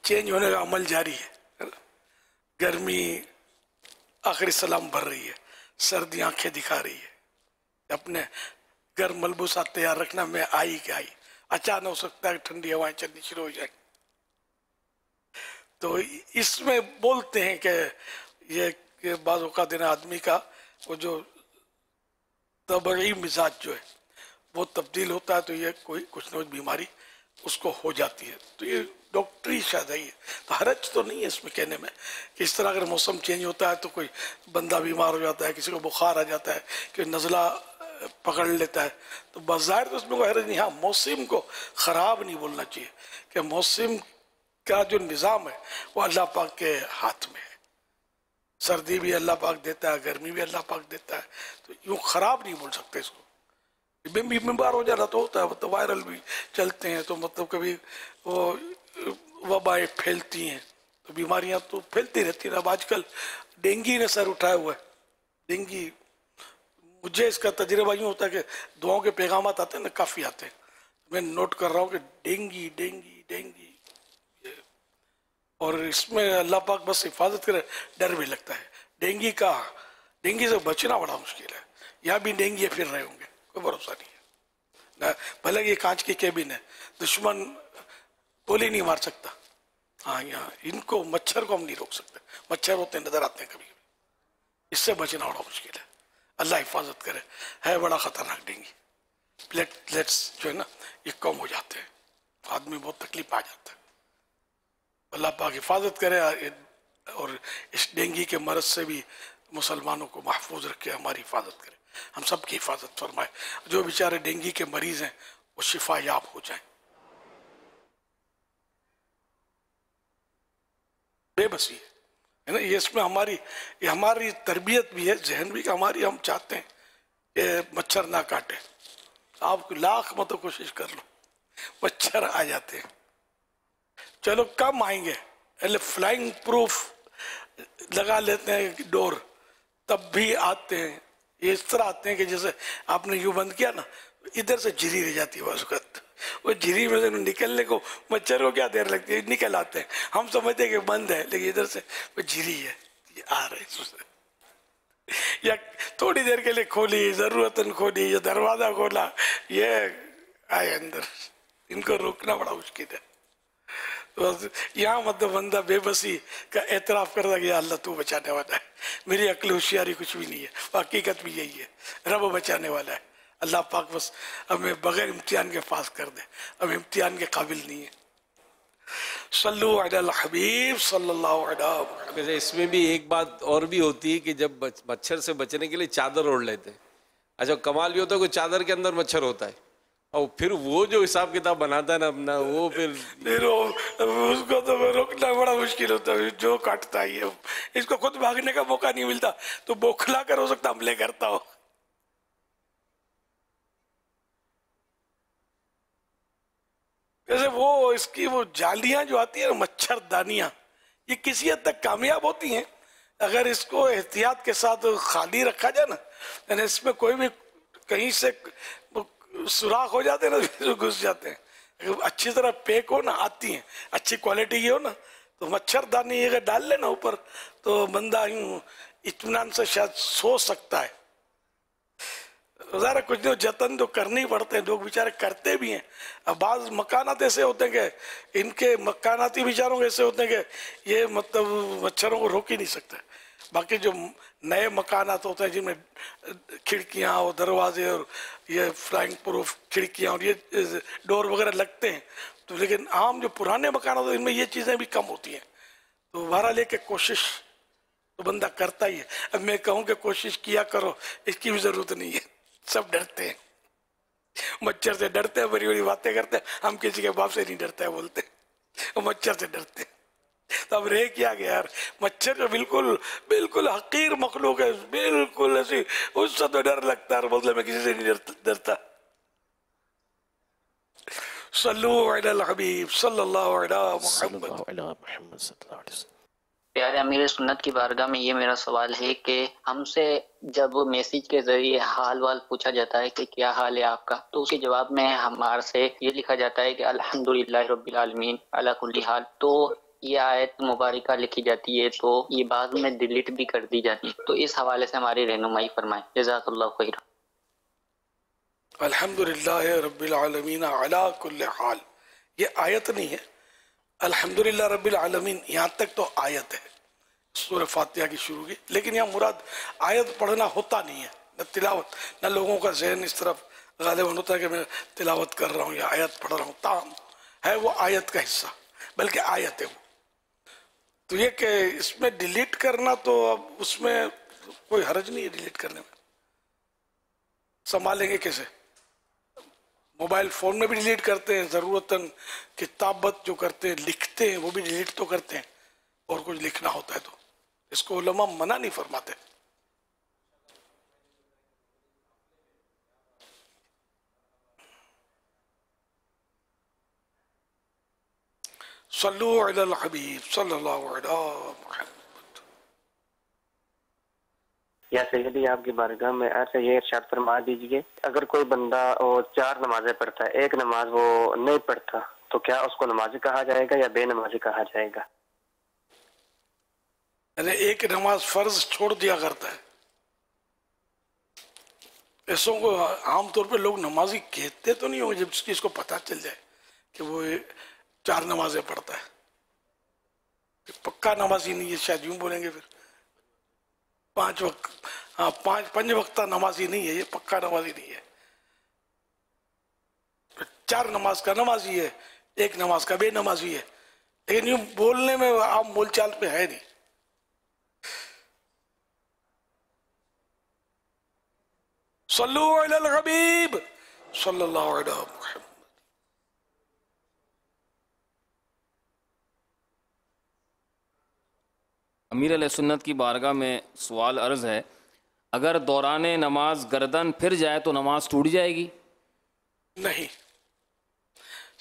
چینج ہونے کا عمل جاری ہے، گرمی آخری سلام بھر رہی ہے، سردی آنکھیں دکھا رہی ہے، اپنے گرم ملبوسات تیار رکھنا میں آئی کہ آئی، اچانک ہو سکتا ہے ٹھنڈی ہوائیں چلنی شروع ہو جائیں۔ تو اس میں بولتے ہیں کہ بعض اوقات آدمی کا وہ جو طبعی مزاج جو ہے وہ تبدیل ہوتا ہے، تو یہ کوئی کچھ نہ کچھ بیماری اس کو ہو جاتی ہے، تو یہ ڈاکٹری شاید ہے، تو حرج تو نہیں ہے اس میں کہنے میں کہ اس طرح اگر موسم چینج ہوتا ہے تو کوئی بندہ بیمار ہو جاتا ہے، کسی کو بخار آ جاتا ہے، کہ نزلہ پکڑ لیتا ہے، تو بظاہر تو اس میں کوئی حرج نہیں۔ ہاں، موسم کو خراب نہیں بولنا چاہیے، کہ موسم کا جو نظام ہے وہ اللہ پاک کے ہاتھ میں ہے، سردی بھی اللہ پاک دیتا ہے، گرمی بھی اللہ پاک دیتا ہے، تو یوں خراب نہیں بول سکتے اس کو۔ بیمار ہو جانا تو ہوتا ہے، مطلب وائرل بھی چلتے ہیں، تو مطلب کبھی وہ وبائیں پھیلتی ہیں، تو بیماریاں تو پھیلتی رہتی ہیں۔ اب آج کل ڈینگی نے سر اٹھایا ہوا ہے، ڈینگی، مجھے اس کا تجربہ یوں ہوتا ہے کہ دعاؤں کے پیغامات آتے ہیں نا، کافی آتے ہیں، میں نوٹ کر رہا ہوں کہ ڈینگی ڈینگی ڈینگی، اور اس میں اللہ پاک بس حفاظت کرے، ڈر بھی لگتا ہے۔ ڈینگی سے بچنا بڑا مشکل ہے، یہاں بھی ڈینگی پھر رہے ہوں گے، کوئی بھروسہ نہیں ہے، بھلے یہ کانچ کی کیبن ہے، دشمن گولی نہیں مار سکتا۔ ہاں، یہاں ان کو مچھر کو ہم نہیں روک سکتے، مچھر ہوتے نظر آتے ہیں کبھی کبھی، اس سے بچنا بڑا مشکل ہے، اللہ حفاظت کرے، ہے بڑا خطرناک ڈینگی۔ پلیٹلیٹس جو ہے نا یہ کم ہو جاتے ہیں، آدمی بہت تکلیف آ جاتا ہے، اللہ پاک حفاظت کرے، اور اس ڈینگی کے مرض سے بھی مسلمانوں کو محفوظ رکھے، ہماری حفاظت کرے، ہم سب کی حفاظت فرمائے، جو بیچارے ڈینگی کے مریض ہیں وہ شفا یاب ہو جائیں۔ بے بسی ہے نا، یہ اس میں ہماری تربیت بھی ہے، ذہن بھی، کہ ہماری ہم چاہتے ہیں کہ مچھر نہ کاٹے، آپ لاکھ مطلب کوشش کر لو مچھر آ جاتے ہیں، چلو کم آئیں گے، فلائنگ پروف لگا لیتے ہیں ڈور، تب بھی آتے ہیں، یہ اس طرح آتے ہیں کہ جیسے آپ نے یوں بند کیا نا، ادھر سے جری رہ جاتی ہے اس وقت، وہ جھری میں سے نکلنے کو مچھر کو کیا دیر لگتی ہے، نکل آتے ہیں، ہم سمجھتے ہیں کہ بند ہے لیکن ادھر سے وہ جھری ہے، یہ آ رہے ہیں، یا تھوڑی دیر کے لیے کھولی، ضرورتاً کھولی، یا دروازہ کھولا، یہ آئے اندر، ان کو روکنا بڑا مشکل ہے۔ یہاں مطلب بندہ بے بسی کا اعتراف کرتا کہ یا اللہ تو بچانے والا ہے، میری عقل ہوشیاری کچھ بھی نہیں ہے، حقیقت بھی یہی ہے، رب بچانے والا ہے۔ اللہ پاک بس ہمیں بغیر امتحان کے پاس کر دے، ہم امتحان کے قابل نہیں ہیں۔ صلو علی الحبیب صلی اللہ علیہ وسلم۔ اس میں بھی ایک بات اور بھی ہوتی ہے کہ جب مچھر سے بچنے کے لیے چادر اوڑھ لیتے ہیں، اچھا کمال یہ ہوتا ہے کہ چادر کے اندر مچھر ہوتا ہے، اور پھر وہ جو حساب کتاب بناتا ہے نا اپنا، وہ پھر اس کو تو روکنا بڑا مشکل ہوتا ہے، جو کاٹتا ہے اس کو خود بھاگنے کا موقع نہیں ملتا تو بوکھلا کر ہو سکتا حملے کرتا ہو۔ جیسے وہ اس کی وہ جالیاں جو آتی ہیں مچھر دانیاں، یہ کسی حد تک کامیاب ہوتی ہیں اگر اس کو احتیاط کے ساتھ خالی رکھا جائے نا، یعنی اس میں کوئی بھی کہیں سے سوراخ ہو جاتے ہیں نا، گھس جاتے ہیں، اگر اچھی طرح پیک ہو نا، آتی ہیں اچھی کوالٹی کی ہو نا، تو مچھر دانی اگر ڈال لے نا اوپر تو بندہ اطمینان سے شاید سو سکتا ہے۔ ظاہر کچھ جو جتن تو کرنے پڑتے ہیں، لوگ بیچارے کرتے بھی ہیں۔ اب بعض مکانات ایسے ہوتے ہیں کہ ان کے مکاناتی بیچاروں ایسے ہوتے ہیں کہ یہ مطلب مچھروں کو روک ہی نہیں سکتے۔ باقی جو نئے مکانات ہوتے ہیں جن میں کھڑکیاں اور دروازے اور یہ فلائنگ پروف کھڑکیاں اور یہ ڈور وغیرہ لگتے ہیں، تو لیکن عام جو پرانے مکانات ہوتے ہیں ان میں یہ چیزیں بھی کم ہوتی ہیں۔ تو بہرحال ایک کوشش تو بندہ کرتا ہی ہے۔ اب میں کہوں کہ کوشش کیا کرو، اس کی بھی ضرورت نہیں ہے، سب ڈرتے ہیں، مچھر سے ڈرتے ہیں، بڑی بڑی باتیں کرتے ہیں، ہم کسی کے باپ سے نہیں ڈرتے ہیں بولتے ہیں، مچھر سے ڈرتے ہیں۔ تو اب رہ کیا گیا یار، مچھر جو بالکل بالکل حقیر مخلوق ہے، بالکل ایسی، اس سے تو ڈر لگتا ہے، بولتے میں کسی سے نہیں ڈرتا۔ صلو علی الحبیب صلی اللہ علیہ محمد۔ پیارے امیر سنت کی بارگاہ میں یہ میرا سوال ہے کہ ہم سے جب میسیج کے ذریعے حال وال پوچھا جاتا ہے کہ کیا حال ہے آپ کا، تو اس کے جواب میں ہمارے سے یہ لکھا جاتا ہے کہ الحمدللہ رب العالمین علی کل حال، تو یہ آیت مبارکہ لکھی جاتی ہے تو یہ بعد میں ڈیلیٹ بھی کر دی جاتی ہے، تو اس حوالے سے ہماری رہنمائی فرمائیں، جزاک اللہ خیر۔ الحمدللہ رب العالمین علی کل حال، یہ آیت نہیں ہے، الحمدللہ رب العالمین یہاں تک تو آیت ہے سورہ فاتحہ کی شروع کی، لیکن یہاں مراد آیت پڑھنا ہوتا نہیں ہے، نہ تلاوت، نہ لوگوں کا ذہن اس طرف غالباً ہوتا ہے کہ میں تلاوت کر رہا ہوں یا آیت پڑھ رہا ہوں، تاہم ہے وہ آیت کا حصہ، بلکہ آیت ہے وہ۔ تو یہ کہ اس میں ڈیلیٹ کرنا تو اب اس میں کوئی حرج نہیں ہے ڈیلیٹ کرنے میں، سنبھالیں گے کیسے؟ موبائل فون میں بھی ڈیلیٹ کرتے ہیں، ضرورتاً کتابت جو کرتے ہیں لکھتے ہیں وہ بھی ڈیلیٹ تو کرتے ہیں، اور کچھ لکھنا ہوتا ہے تو اس کو علماء منع نہیں فرماتے۔ صلو علی الحبیب صلی اللہ علیہ محمد۔ یا سیدی آپ کی بارگاہ میں ایسے یہ ارشاد فرما دیجئے، اگر کوئی بندہ وہ 4 نمازیں پڑھتا ہے، ایک نماز وہ نہیں پڑھتا، تو کیا اس کو نمازی کہا جائے گا یا بے نمازی کہا جائے گا؟ یعنی ایک نماز فرض چھوڑ دیا کرتا ہے، ایسوں کو عام طور پہ لوگ نمازی کہتے تو نہیں ہوں گے جب اس کو پتہ چل جائے کہ وہ 4 نمازیں پڑھتا ہے، پکا نمازی نہیں ہے، شاید یوں بولیں گے پھر 5 وقت، ہاں 5 وقتہ نمازی نہیں ہے، یہ پکا نمازی نہیں ہے، 4 نماز کا نمازی ہے، 1 نماز کا بے نمازی ہے، لیکن یوں بولنے میں عام بول چال پہ ہے نہیں۔ صلو علی الحبیب صلی اللہ علیہ محمد۔ امیر علیہ سنت کی بارگاہ میں سوال عرض ہے، اگر دوران نماز گردن پھر جائے تو نماز ٹوٹ جائے گی؟ نہیں،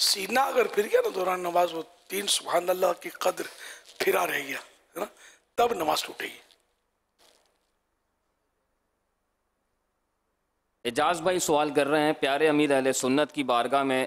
سینہ اگر پھر گیا نا دوران نماز، وہ 3 سبحان اللہ کی قدر پھرا رہ گیا ہے نا، تب نماز ٹوٹے گی۔ اعجاز بھائی سوال کر رہے ہیں، پیارے امیر اہل سنت کی بارگاہ میں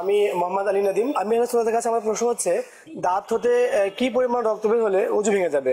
আমি মোহাম্মদ আলী নদীম। আমি আপনাদের কাছে আমার প্রশ্ন হচ্ছে, দাঁত হতে কি পরিমাণ রক্ত বের হলে ওযু ভেঙে যাবে?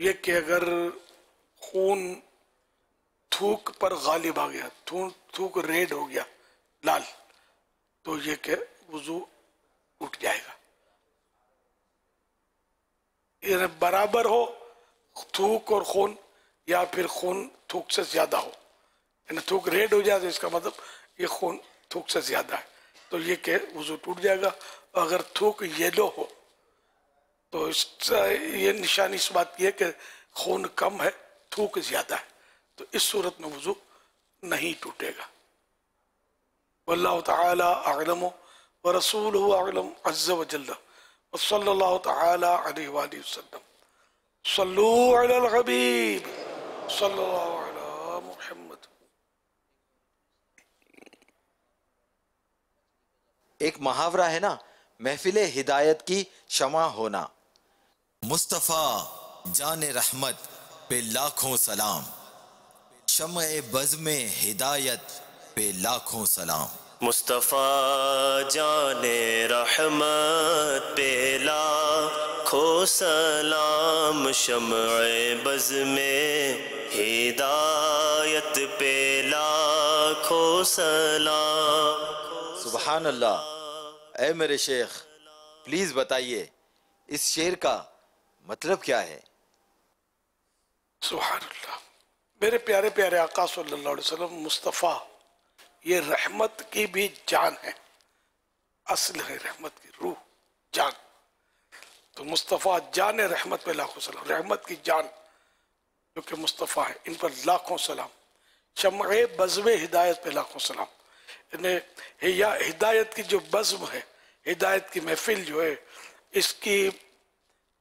یہ کہ اگر خون تھوک پر غالب آ گیا، تھوک ریڈ ہو گیا لال، تو یہ کہ وضو اٹھ جائے گا. یہ برابر ہو تھوک اور خون، یا پھر خون تھوک سے زیادہ ہو، یعنی تھوک ریڈ ہو جائے تو اس کا مطلب یہ خون تھوک سے زیادہ ہے، تو یہ کہ وضو ٹوٹ جائے گا. اگر تھوک یلو ہو تو یہ نشانی اس بات کی ہے کہ خون کم ہے، تھوک زیادہ ہے، تو اس صورت میں وضو نہیں ٹوٹے گا. واللہ تعالی اعلم ورسولہ اعلم عز وجل، وصلی اللہ تعالی علیہ وآلہ وسلم. صلو علی الحبیب صلی اللہ علی محمد. ایک محاورہ ہے نا، محفل ہدایت کی شمع ہونا. مصطفیٰ جان رحمت پہ لاکھوں سلام، شمع بزم ہدایت پہ لاکھوں سلام. مصطفیٰ جان رحمت پہ لاکھوں سلام، شمع بزم ہدایت پہ لاکھوں سلام. سبحان اللہ. اے میرے شیخ پلیز بتائیے اس شعر کا مطلب کیا ہے؟ سبحان اللہ. میرے پیارے پیارے آقا صلی اللہ علیہ وسلم مصطفیٰ یہ رحمت کی بھی جان ہے، اصل ہے رحمت کی روح جان. تو مصطفیٰ جان رحمت پہ لاکھوں سلام، رحمت کی جان جو کہ مصطفیٰ ہے، ان پر لاکھوں سلام. شمع بزم ہدایت پہ لاکھوں سلام. یا ہدایت کی جو بزم ہے، ہدایت کی محفل جو ہے، اس کی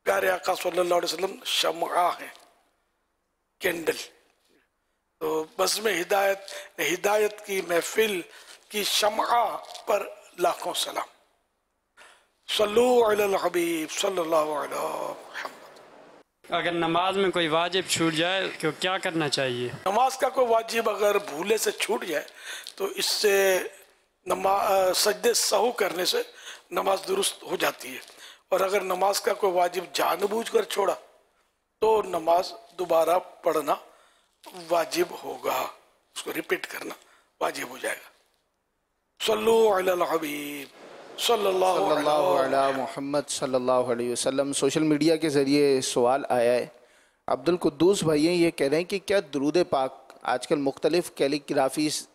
پیارے آقا صلی اللہ علیہ وسلم شمع ہے، کینڈل. تو بزم ہدایت، ہدایت کی محفل کی شمع پر لاکھوں سلام. صلو علی الحبیب صلی اللہ علیہ محمد. اگر نماز میں کوئی واجب چھوٹ جائے تو کیا کرنا چاہیے؟ نماز کا کوئی واجب اگر بھولے سے چھوٹ جائے تو اس سے سجدے سہو کرنے سے نماز درست ہو جاتی ہے. اور اگر نماز کا کوئی واجب جان بوجھ کر چھوڑا تو نماز دوبارہ پڑھنا واجب ہوگا، اس کو ریپیٹ کرنا واجب ہو جائے گا. صلو علی الحبیب صلی اللہ علی محمد صلی اللہ علیہ وسلم. سوشل میڈیا کے ذریعے سوال آیا ہے. عبد القدوس بھائی یہ کہہ رہے ہیں کہ کیا درود پاک آج کل مختلف کیلیگرافیز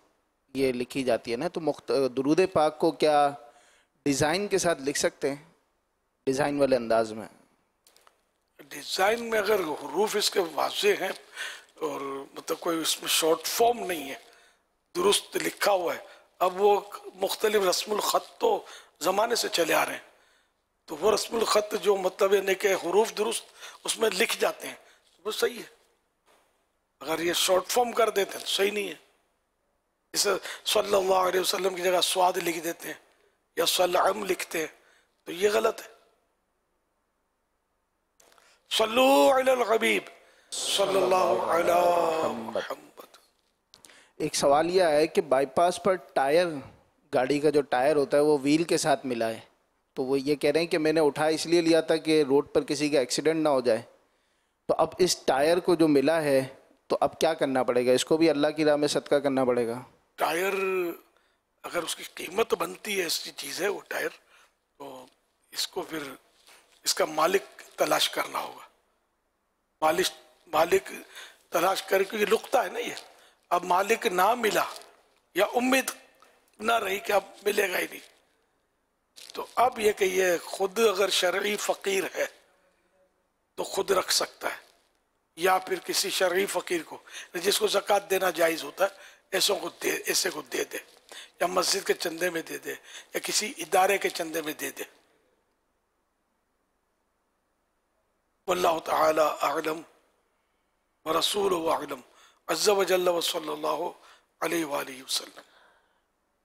یہ لکھی جاتی ہے نا، تو درود پاک کو کیا ڈیزائن کے ساتھ لکھ سکتے ہیں، ڈیزائن والے انداز میں؟ ڈیزائن میں اگر حروف اس کے واضح ہیں اور مطلب کوئی اس میں شارٹ فارم نہیں ہے، درست لکھا ہوا ہے. اب وہ مختلف رسم الخط تو زمانے سے چلے آ رہے ہیں، تو وہ رسم الخط جو مطلب یعنی کہ حروف درست اس میں لکھ جاتے ہیں وہ صحیح ہے. اگر یہ شارٹ فارم کر دیتے ہیں تو صحیح نہیں ہے. جیسے صلی اللہ علیہ وسلم کی جگہ سواد لکھ دیتے ہیں یا صلعم لکھتے ہیں تو یہ غلط ہے. صلو علی الحبیب صلی اللہ علی محمد. ایک سوال یہ ہے کہ بائی پاس پر ٹائر، گاڑی کا جو ٹائر ہوتا ہے وہ ویل کے ساتھ ملا ہے، تو وہ یہ کہہ رہے ہیں کہ میں نے اٹھا اس لیے لیا تھا کہ روڈ پر کسی کا ایکسیڈنٹ نہ ہو جائے، تو اب اس ٹائر کو جو ملا ہے تو اب کیا کرنا پڑے گا؟ اس کو بھی اللہ کی راہ میں صدقہ کرنا پڑے گا؟ ٹائر اگر اس کی قیمت بنتی ہے، ایسی چیز ہے وہ ٹائر، تو اس کو پھر اس کا مالک تلاش کرنا ہوگا. مالک تلاش کر کے یہ لقطہ ہے نا یہ. اب مالک نہ ملا یا امید نہ رہی کہ اب ملے گا ہی نہیں، تو اب یہ کہ یہ خود اگر شرعی فقیر ہے تو خود رکھ سکتا ہے، یا پھر کسی شرعی فقیر کو جس کو زکوٰۃ دینا جائز ہوتا ہے ایسے کو دے دے، یا مسجد کے چندے میں دے دے، یا کسی ادارے کے چندے میں دے دے. واللہ تعالی اعلم ورسولہ اعلم عز وجل وصلی اللہ علیہ وآلہ وسلم.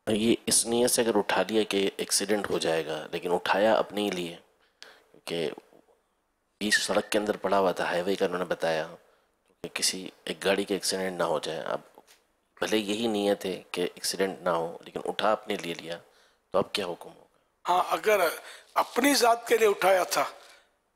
یہ اس نیت سے اگر اٹھا لیا کہ ایکسیڈنٹ ہو جائے گا، لیکن اٹھایا اپنے ہی لیے، کہ اس سڑک کے اندر پڑا ہوا تھا، ہائی وے کا انہوں نے بتایا کہ کسی ایک گاڑی کے ایکسیڈنٹ نہ ہو جائے. اب بھلے یہی نیت ہے کہ ایکسیڈنٹ نہ ہو، لیکن اٹھا اپنے لیے لیا، تو اب کیا حکم ہوگا؟ ہاں اگر اپنی ذات کے لیے اٹھایا تھا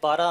12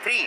3,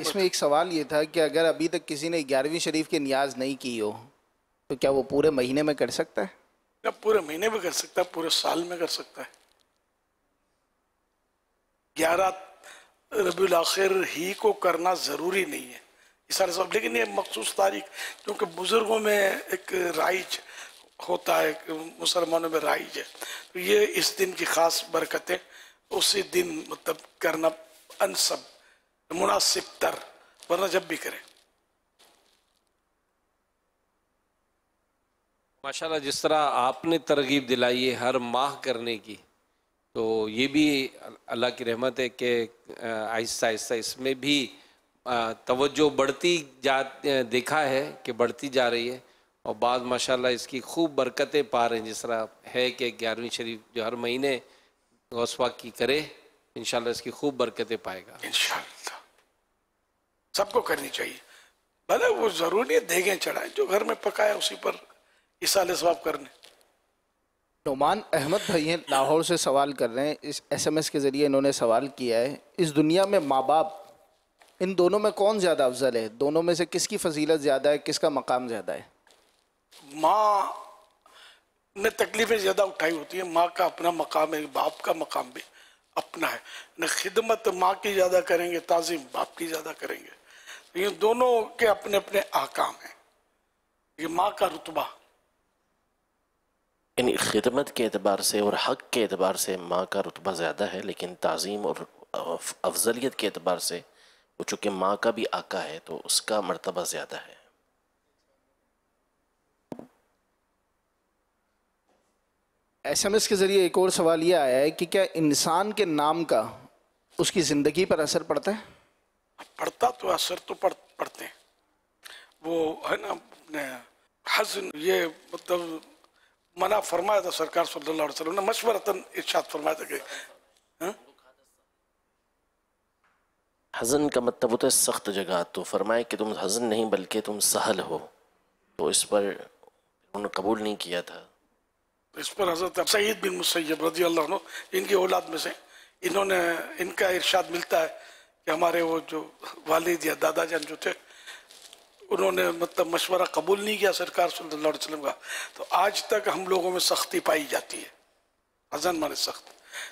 اس میں ایک سوال یہ تھا کہ اگر ابھی تک کسی نے 11ویں شریف کی نیاز نہیں کی ہو تو کیا وہ پورے مہینے میں کر سکتا ہے؟ نہ پورے مہینے میں کر سکتا ہے، پورے سال میں کر سکتا ہے. 11 ربیع الاخر ہی کو کرنا ضروری نہیں ہے اس سارے سب، لیکن یہ مخصوص تاریخ کیونکہ بزرگوں میں ایک رائج ہوتا ہے، مسلمانوں میں رائج ہے، تو یہ اس دن کی خاص برکتیں اسی دن مطلب کرنا انسب مناسب تر، ورنہ جب بھی کریں. ماشاءاللہ جس طرح آپ نے ترغیب دلائی ہے ہر ماہ کرنے کی، تو یہ بھی اللہ کی رحمت ہے کہ آہستہ آہستہ اس میں بھی توجہ بڑھتی دیکھا ہے کہ بڑھتی جا رہی ہے، اور بعض ماشاءاللہ اس کی خوب برکتیں پا رہے ہیں. جس طرح ہے کہ 11ویں شریف جو ہر مہینے غوث پاک کی کرے انشاءاللہ اس کی خوب برکتیں پائے گا. انشاءاللہ سب کو کرنی چاہیے، بھلے وہ ضروری ہے دیگیں چڑھائیں، جو گھر میں پکایا اسی پر اِسال ثواب کرنے. نعمان احمد بھائی ہیں لاہور سے سوال کر رہے ہیں، اس SMS کے ذریعے انہوں نے سوال کیا ہے، اس دنیا میں ماں باپ ان دونوں میں کون زیادہ افضل ہے؟ دونوں میں سے کس کی فضیلت زیادہ ہے، کس کا مقام زیادہ ہے؟ ماں نے تکلیفیں زیادہ اٹھائی ہوتی ہیں، ماں کا اپنا مقام ہے، باپ کا مقام بھی اپنا ہے. نہ خدمت ماں کی زیادہ کریں گے، تعظیم باپ کی زیادہ کریں گے. یہ دونوں کے اپنے اپنے احکام ہیں. یہ ماں کا رتبہ یعنی خدمت کے اعتبار سے اور حق کے اعتبار سے ماں کا رتبہ زیادہ ہے، لیکن تعظیم اور افضلیت کے اعتبار سے وہ چونکہ ماں کا بھی آقا ہے تو اس کا مرتبہ زیادہ ہے. SMS کے ذریعے ایک اور سوال یہ آیا ہے کہ کیا انسان کے نام کا اس کی زندگی پر اثر پڑتا ہے؟ پڑتا تو اثر تو پڑتے ہیں. وہ ہے نا حزن، یہ مطلب منع فرمایا تھا سرکار صلی اللہ علیہ وسلم نے، مشورتاً ارشاد فرمایا تھا کہ حزن کا مطلب ہوتا ہے سخت جگہ، تو فرمائے کہ تم حزن نہیں بلکہ تم سہل ہو، تو اس پر انہوں نے قبول نہیں کیا تھا. اس پر حضرت سعید بن مسیب رضی اللہ عنہ ان کی اولاد میں سے انہوں نے، ان کا ارشاد ملتا ہے کہ ہمارے وہ جو والد یا دادا جان جو تھے انہوں نے مطلب مشورہ قبول نہیں کیا سرکار صلی اللہ علیہ وسلم کا، تو آج تک ہم لوگوں میں سختی پائی جاتی ہے. حزن مانے سخت،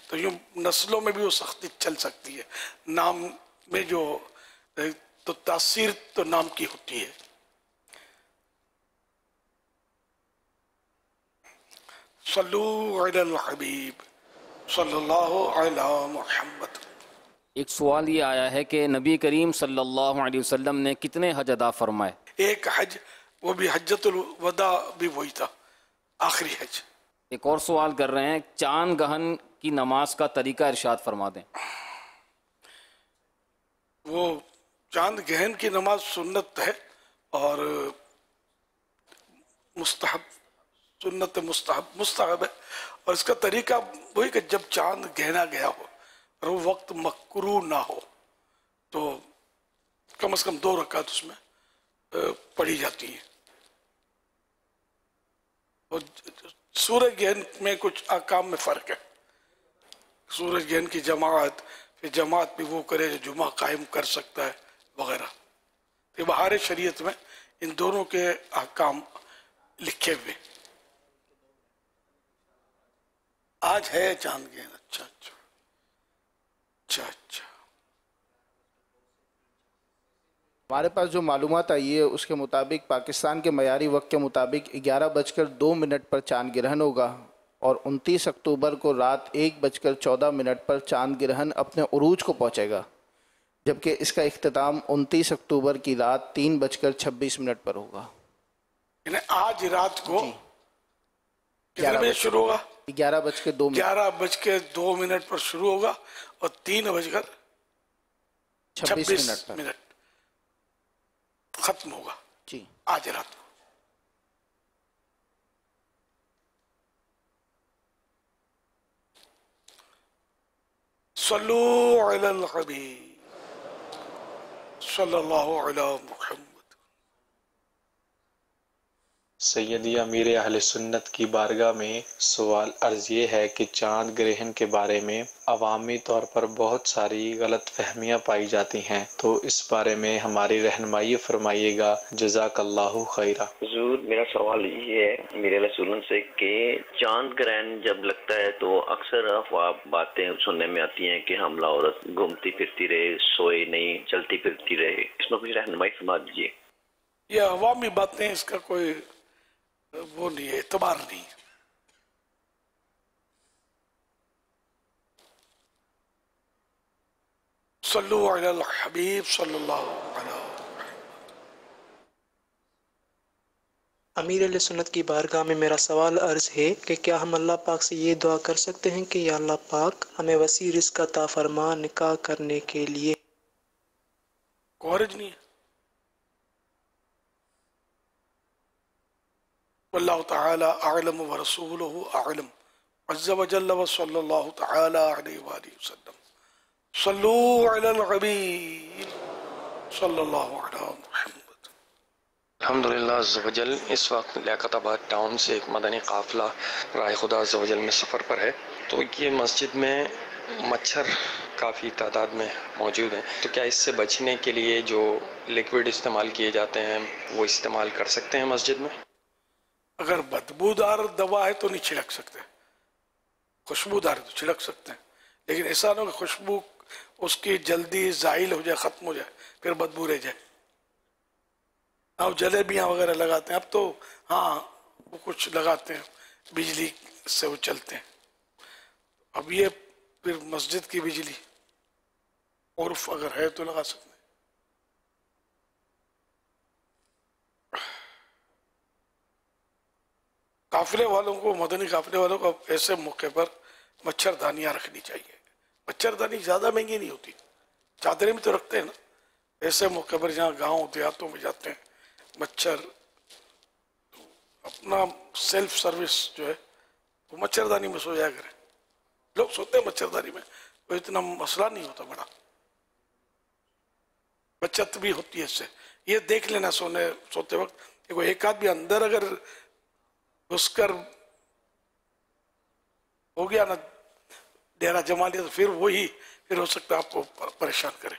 تو یوں نسلوں میں بھی وہ سختی چل سکتی ہے. نام میں جو تو تاثیر تو نام کی ہوتی ہے. صلو علی الحبیب صلی اللہ علی محمد. ایک سوال یہ آیا ہے کہ نبی کریم صلی اللہ علیہ وسلم نے کتنے حج ادا فرمائے؟ ایک حج، وہ بھی حجت الوداع بھی وہی تھا، آخری حج. ایک اور سوال کر رہے ہیں، چاند گہن کی نماز کا طریقہ ارشاد فرما دیں. وہ چاند گہن کی نماز سنت ہے اور مستحب، سنت مستحب ہے، اور اس کا طریقہ وہی کہ جب چاند گہنا گیا ہو اور وہ وقت مکروہ نہ ہو تو کم از کم 2 رکعت اس میں پڑھی جاتی ہیں. اور سورج گہن میں کچھ احکام میں فرق ہے. سورج گہن کی جماعت، پھر جماعت بھی وہ کرے جو جمعہ قائم کر سکتا ہے وغیرہ. تو بہار شریعت میں ان دونوں کے احکام لکھے ہوئے. آج ہے چاند گہن. اچھا اچھا اچھا اچھا. ہمارے پاس جو معلومات آئی ہے اس کے مطابق پاکستان کے معیاری وقت کے مطابق 11:02 پر چاند گرہن ہوگا، اور 29 اکتوبر کو رات 1:14 پر چاند گرہن اپنے عروج کو پہنچے گا، جبکہ اس کا اختتام 29 اکتوبر کی رات 3:26 پر ہوگا. یعنی آج رات کو کتنے بجے شروع ہوگا؟ 11:02 11:02 پر شروع ہوگا اور 3:26 ختم ہوگا جی آج رات کو. صلو علی الحبیب صلی اللہ علی محمد. سیدی امیر اہل سنت کی بارگاہ میں سوال عرض یہ ہے کہ چاند گرہن کے بارے میں عوامی طور پر بہت ساری غلط فہمیاں پائی جاتی ہیں، تو اس بارے میں ہماری رہنمائی فرمائیے گا، جزاک اللہ خیرہ۔ حضور میرا سوال یہ ہے امیر اہل سنت سے کہ چاند گرہن جب لگتا ہے تو اکثر افواہ باتیں سننے میں آتی ہیں کہ حاملہ عورت گھومتی پھرتی رہے، سوئے نہیں، چلتی پھرتی رہے، اس میں کچھ رہنمائی فرما دیجیے۔ یہ عوامی باتیں، اس کا کوئی وہ نہیں ہے، اعتبار نہیں ہے۔ صلو علی الحبیب صلی اللہ علیہ وسلم۔ امیر علیہ سنت کی بارگاہ میں میرا سوال عرض ہے کہ کیا ہم اللہ پاک سے یہ دعا کر سکتے ہیں کہ یا اللہ پاک ہمیں وسیع رزق عطا فرما نکاح کرنے کے لیے؟ کوئی حرج نہیں ہے۔ واللہ تعالی اعلم ورسولہ اعلم عز وجل وصلی اللہ تعالی علیہ وآلہ وسلم۔ صلو علی الحبیب صلی اللہ علیہ محمد۔ الحمدللہ عز و جل، اس وقت لیاقت آباد ٹاؤن سے ایک مدنی قافلہ راہ خدا عز و جل میں سفر پر ہے، تو یہ مسجد میں مچھر کافی تعداد میں موجود ہیں، تو کیا اس سے بچنے کے لیے جو لیکوڈ استعمال کیے جاتے ہیں وہ استعمال کر سکتے ہیں مسجد میں؟ اگر بدبودار دوا ہے تو نہیں چھڑک سکتے، خوشبودار تو چھڑک سکتے ہیں، لیکن ایسا نہ ہو کہ خوشبو اس کی جلدی زائل ہو جائے، ختم ہو جائے، پھر بدبو رہ جائے۔ اب جلیبیاں وغیرہ لگاتے ہیں، اب تو ہاں وہ کچھ لگاتے ہیں بجلی سے وہ چلتے ہیں، اب یہ پھر مسجد کی بجلی عرف اگر ہے تو لگا سکتے ہیں۔ قافلے والوں کو، مدنی قافلے والوں کو ایسے موقع پر مچھر دانیاں رکھنی چاہیے۔ مچھر دانی زیادہ مہنگی نہیں ہوتی، چادریں بھی تو رکھتے ہیں نا، ایسے موقع پر جہاں گاؤں دیہاتوں میں جاتے ہیں مچھر، اپنا سیلف سروس جو ہے وہ مچھر دانی میں سو جایا کریں۔ لوگ سوتے ہیں مچھر دانی میں، کوئی اتنا مسئلہ نہیں ہوتا بڑا، بچت بھی ہوتی ہے اس سے۔ یہ دیکھ لینا سوتے وقت کہ کوئی ایک آدھ بھی اندر اگر گھس کر ہو گیا نا، ڈیرا جما لیا، تو پھر ہو سکتا ہے آپ کو پریشان کرے۔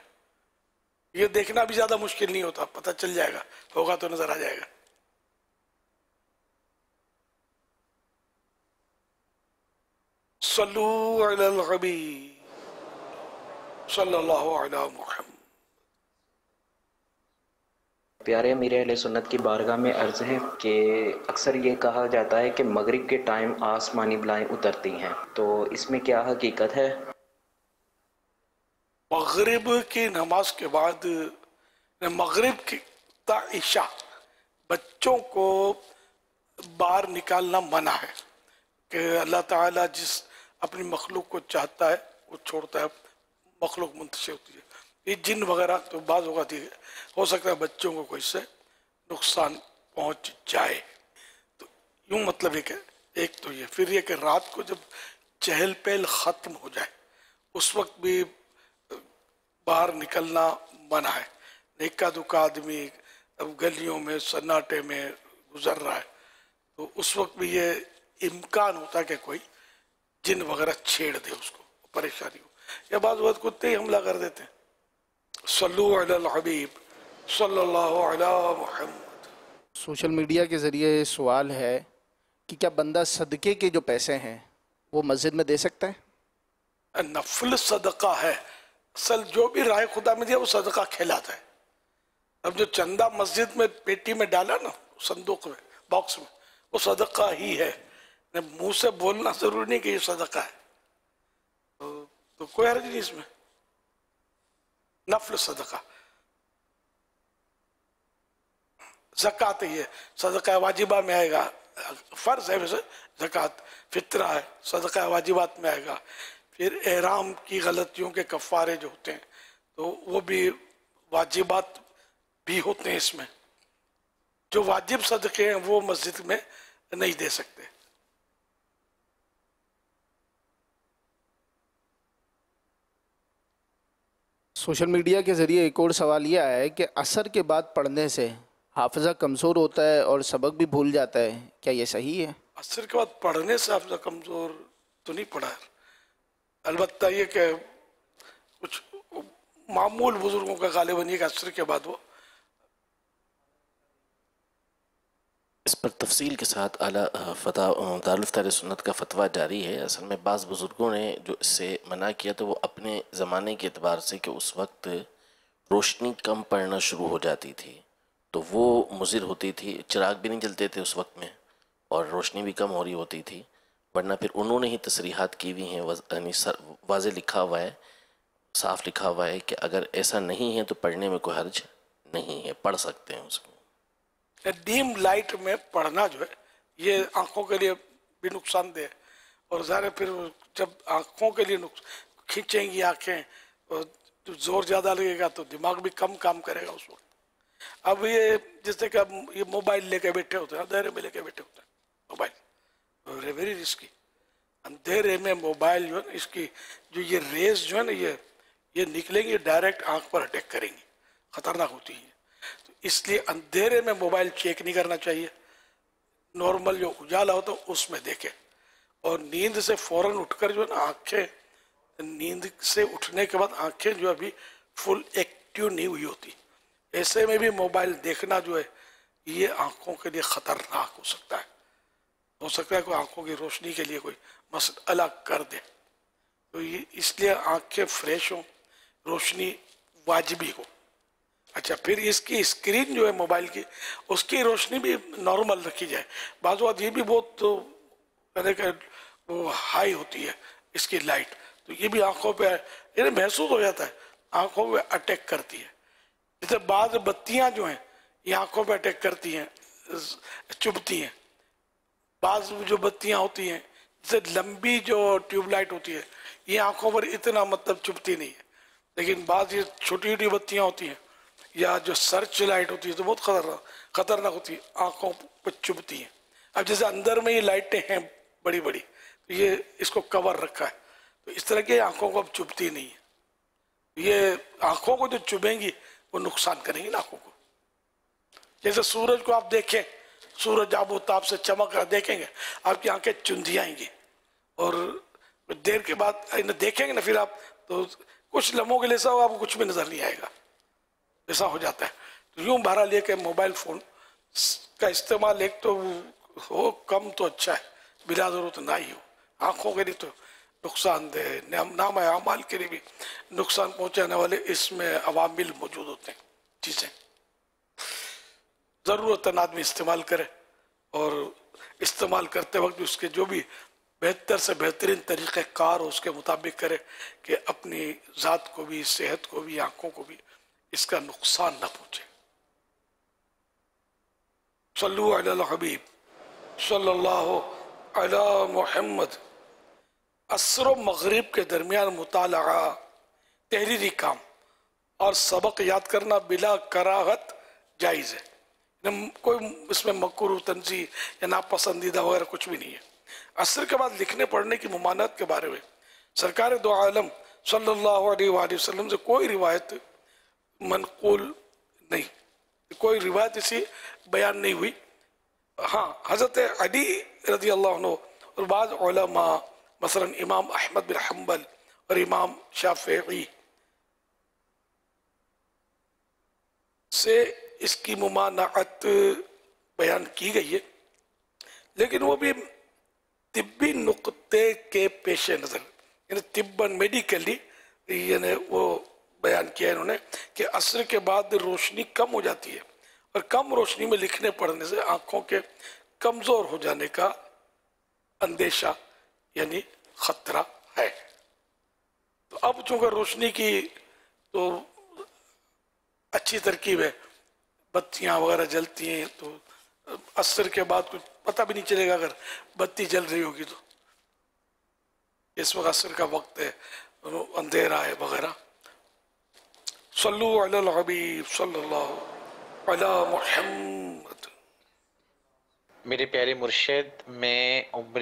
یہ دیکھنا بھی زیادہ مشکل نہیں ہوتا، پتہ چل جائے گا، ہوگا تو نظر آ جائے گا۔ صلو علی الحبیب صلی اللہ علیہ محمد۔ پیارے امیر اہل سنت کی بارگاہ میں عرض ہے کہ اکثر یہ کہا جاتا ہے کہ مغرب کے ٹائم آسمانی بلائیں اترتی ہیں، تو اس میں کیا حقیقت ہے؟ مغرب کی نماز کے بعد، مغرب کی تا عشاء بچوں کو باہر نکالنا منع ہے، کہ اللہ تعالیٰ جس اپنی مخلوق کو چاہتا ہے وہ چھوڑتا ہے، مخلوق منتشر ہوتی ہے۔ یہ جن وغیرہ تو بعض اوقات ہو سکتا ہے بچوں کو کوئی سے نقصان پہنچ جائے، تو یوں مطلب ہے کہ ایک تو یہ، پھر یہ کہ رات کو جب چہل پہل ختم ہو جائے اس وقت بھی باہر نکلنا منع ہے۔ ایکا دکا آدمی اب گلیوں میں سناٹے میں گزر رہا ہے، تو اس وقت بھی یہ امکان ہوتا ہے کہ کوئی جن وغیرہ چھیڑ دے، اس کو پریشانی ہو، یا بعض وقت کتے ہی حملہ کر دیتے ہیں۔ صلو علی الحبیب صلی اللہ علی محمد۔ سوشل میڈیا کے ذریعے یہ سوال ہے کہ کیا بندہ صدقے کے جو پیسے ہیں وہ مسجد میں دے سکتا ہے؟ نفل صدقہ ہے، اصل جو بھی رائے خدا میں دیا وہ صدقہ کھلاتا ہے۔ اب جو چندہ مسجد میں پیٹی میں ڈالا نا، صندوق میں، باکس میں، وہ صدقہ ہی ہے، منہ سے بولنا ضروری نہیں کہ یہ صدقہ ہے، تو کوئی حرج نہیں اس میں، نفل صدقہ۔ زکوٰۃ یہ صدقہ واجبہ میں آئے گا، فرض ہے ویسے زکوٰۃ، فطرہ ہے، صدقہ واجبات میں آئے گا۔ پھر احرام کی غلطیوں کے کفارے جو ہوتے ہیں تو وہ بھی واجبات بھی ہوتے ہیں اس میں۔ جو واجب صدقے ہیں وہ مسجد میں نہیں دے سکتے۔ سوشل میڈیا کے ذریعے ایک اور سوال یہ آیا ہے کہ عصر کے بعد پڑھنے سے حافظہ کمزور ہوتا ہے اور سبق بھی بھول جاتا ہے، کیا یہ صحیح ہے؟ عصر کے بعد پڑھنے سے حافظہ کمزور تو نہیں پڑا ہے، البتہ یہ کہ کچھ معمول بزرگوں کا غالباً یہ کہ عصر کے بعد وہ اس پر تفصیل کے ساتھ اعلیٰ دارالفتہ اہل سنت کا فتویٰ جاری ہے۔ اصل میں بعض بزرگوں نے جو اس سے منع کیا تو وہ اپنے زمانے کے اعتبار سے کہ اس وقت روشنی کم پڑنا شروع ہو جاتی تھی تو وہ مضر ہوتی تھی، چراغ بھی نہیں جلتے تھے اس وقت میں اور روشنی بھی کم ہو رہی ہوتی تھی، ورنہ پھر انہوں نے ہی تصریحات کی ہوئی ہیں، یعنی واضح لکھا ہوا ہے، صاف لکھا ہوا ہے کہ اگر ایسا نہیں ہے تو پڑھنے میں کوئی حرج نہیں ہے، پڑھ سکتے ہیں اس کو۔ ڈیم لائٹ میں پڑھنا جو ہے یہ آنکھوں کے لیے بھی نقصان دہ ہے، اور ظاہر پھر جب آنکھوں کے لیے کھینچیں گی آنکھیں اور زور زیادہ لگے گا تو دماغ بھی کم کام کرے گا اس وقت۔ اب یہ جس سے کہ اب یہ موبائل لے کے بیٹھے ہوتے ہیں، اندھیرے میں لے کے بیٹھے ہوتے ہیں موبائل، ویری رسکی، اندھیرے میں موبائل جو ہے اس کی جو یہ ریز جو ہے نا یہ نکلیں گی ڈائریکٹ آنکھ پر اٹیک کریں گی، خطرناک ہوتی ہیں، تو اس لیے اندھیرے میں موبائل چیک نہیں کرنا چاہیے، نارمل جو اجالا ہوتا ہے اس میں دیکھیں، اور نیند سے فوراً اٹھ کر جو ہے نا آنکھیں، نیند سے اٹھنے کے بعد آنکھیں جو ابھی فل ایکٹیو نہیں ہوئی ہوتی، ایسے میں بھی موبائل دیکھنا جو ہے یہ آنکھوں کے لیے خطرناک ہو سکتا ہے کوئی آنکھوں کی روشنی کے لیے کوئی مسئلہ کر دے، تو یہ اس لیے آنکھیں فریش ہوں، روشنی واجبی ہو۔ اچھا پھر اس کی اسکرین جو ہے موبائل کی اس کی روشنی بھی نارمل رکھی جائے، بعض اوقات یہ بھی بہت وہ ہائی ہوتی ہے اس کی لائٹ، تو یہ بھی آنکھوں پہ یعنی محسوس ہو جاتا ہے، آنکھوں پہ اٹیک کرتی ہے، جیسے بعض بتیاں جو ہیں یہ آنکھوں پہ اٹیک کرتی ہیں، چبھتی ہیں، بعض جو بتیاں ہوتی ہیں جیسے لمبی جو ٹیوب لائٹ ہوتی ہے یہ آنکھوں پر اتنا مطلب چبھتی نہیں ہے، لیکن بعض یہ چھوٹی چھوٹی بتیاں ہوتی ہیں یا جو سرچ لائٹ ہوتی ہے تو بہت خطرناک ہوتی ہے، آنکھوں پہ چبھتی ہیں۔ اب جیسے اندر میں یہ لائٹیں ہیں بڑی بڑی تو یہ اس کو کور رکھا ہے، تو اس طرح کے آنکھوں کو اب چبھتی نہیں ہے، یہ آنکھوں کو جو چبھیں گی وہ نقصان کریں گی آنکھوں کو۔ جیسے سورج کو آپ دیکھیں، سورج آب و تاب سے چمک رہا دیکھیں گے آپ کی آنکھیں چندیائیں گی، اور دیر کے بعد دیکھیں گے نا پھر آپ تو کچھ لمحوں کے لیے ایسا آپ کو کچھ بھی نظر نہیں آئے گا، ایسا ہو جاتا ہے۔ تو یوں بہرحال یہ کہ موبائل فون کا استعمال ایک تو ہو کم تو اچھا ہے، بلا ضرورت نہ ہی ہو، آنکھوں کے لیے تو نقصان دہ، نام اعمال کے لیے بھی نقصان پہنچانے والے اس میں عوامل موجود ہوتے ہیں، چیزیں ضرورت آدمی استعمال کرے، اور استعمال کرتے وقت بھی اس کے جو بھی بہتر سے بہترین طریقہ کار ہو اس کے مطابق کرے کہ اپنی ذات کو بھی، صحت کو بھی، آنکھوں کو بھی اس کا نقصان نہ پہنچے۔ صلو علی الحبیب صلی اللہ علی محمد۔ عصر و مغرب کے درمیان مطالعہ، تحریری کام اور سبق یاد کرنا بلا کراہت جائز ہے، کوئی اس میں مکروہ تنزیہ یا ناپسندیدہ وغیرہ کچھ بھی نہیں ہے۔ عصر کے بعد لکھنے پڑھنے کی ممانعت کے بارے میں سرکار دو عالم صلی اللہ علیہ وآلہ وسلم سے کوئی روایت منقول نہیں، کوئی روایت اسی بیان نہیں ہوئی۔ ہاں حضرت علی رضی اللہ عنہ اور بعض علماء مثلا امام احمد بن حنبل اور امام شافعی سے اس کی ممانعت بیان کی گئی ہے، لیکن وہ بھی طبی نقطے کے پیش نظر، یعنی طباً میڈیکلی یعنی وہ بیان کیا انہوں نے کہ عصر کے بعد روشنی کم ہو جاتی ہے، اور کم روشنی میں لکھنے پڑھنے سے آنکھوں کے کمزور ہو جانے کا اندیشہ یعنی خطرہ ہے۔ تو اب چونکہ روشنی کی تو اچھی ترکیب ہے، بتیاں وغیرہ جلتی ہیں، تو عصر کے بعد کچھ پتہ بھی نہیں چلے گا اگر بتی جل رہی ہوگی تو، اس وقت عصر کا وقت ہے، اندھیرا ہے وغیرہ۔ صلو علی الحبیب صلی اللہ علی محمد۔ میرے پیارے مرشد، میں عمر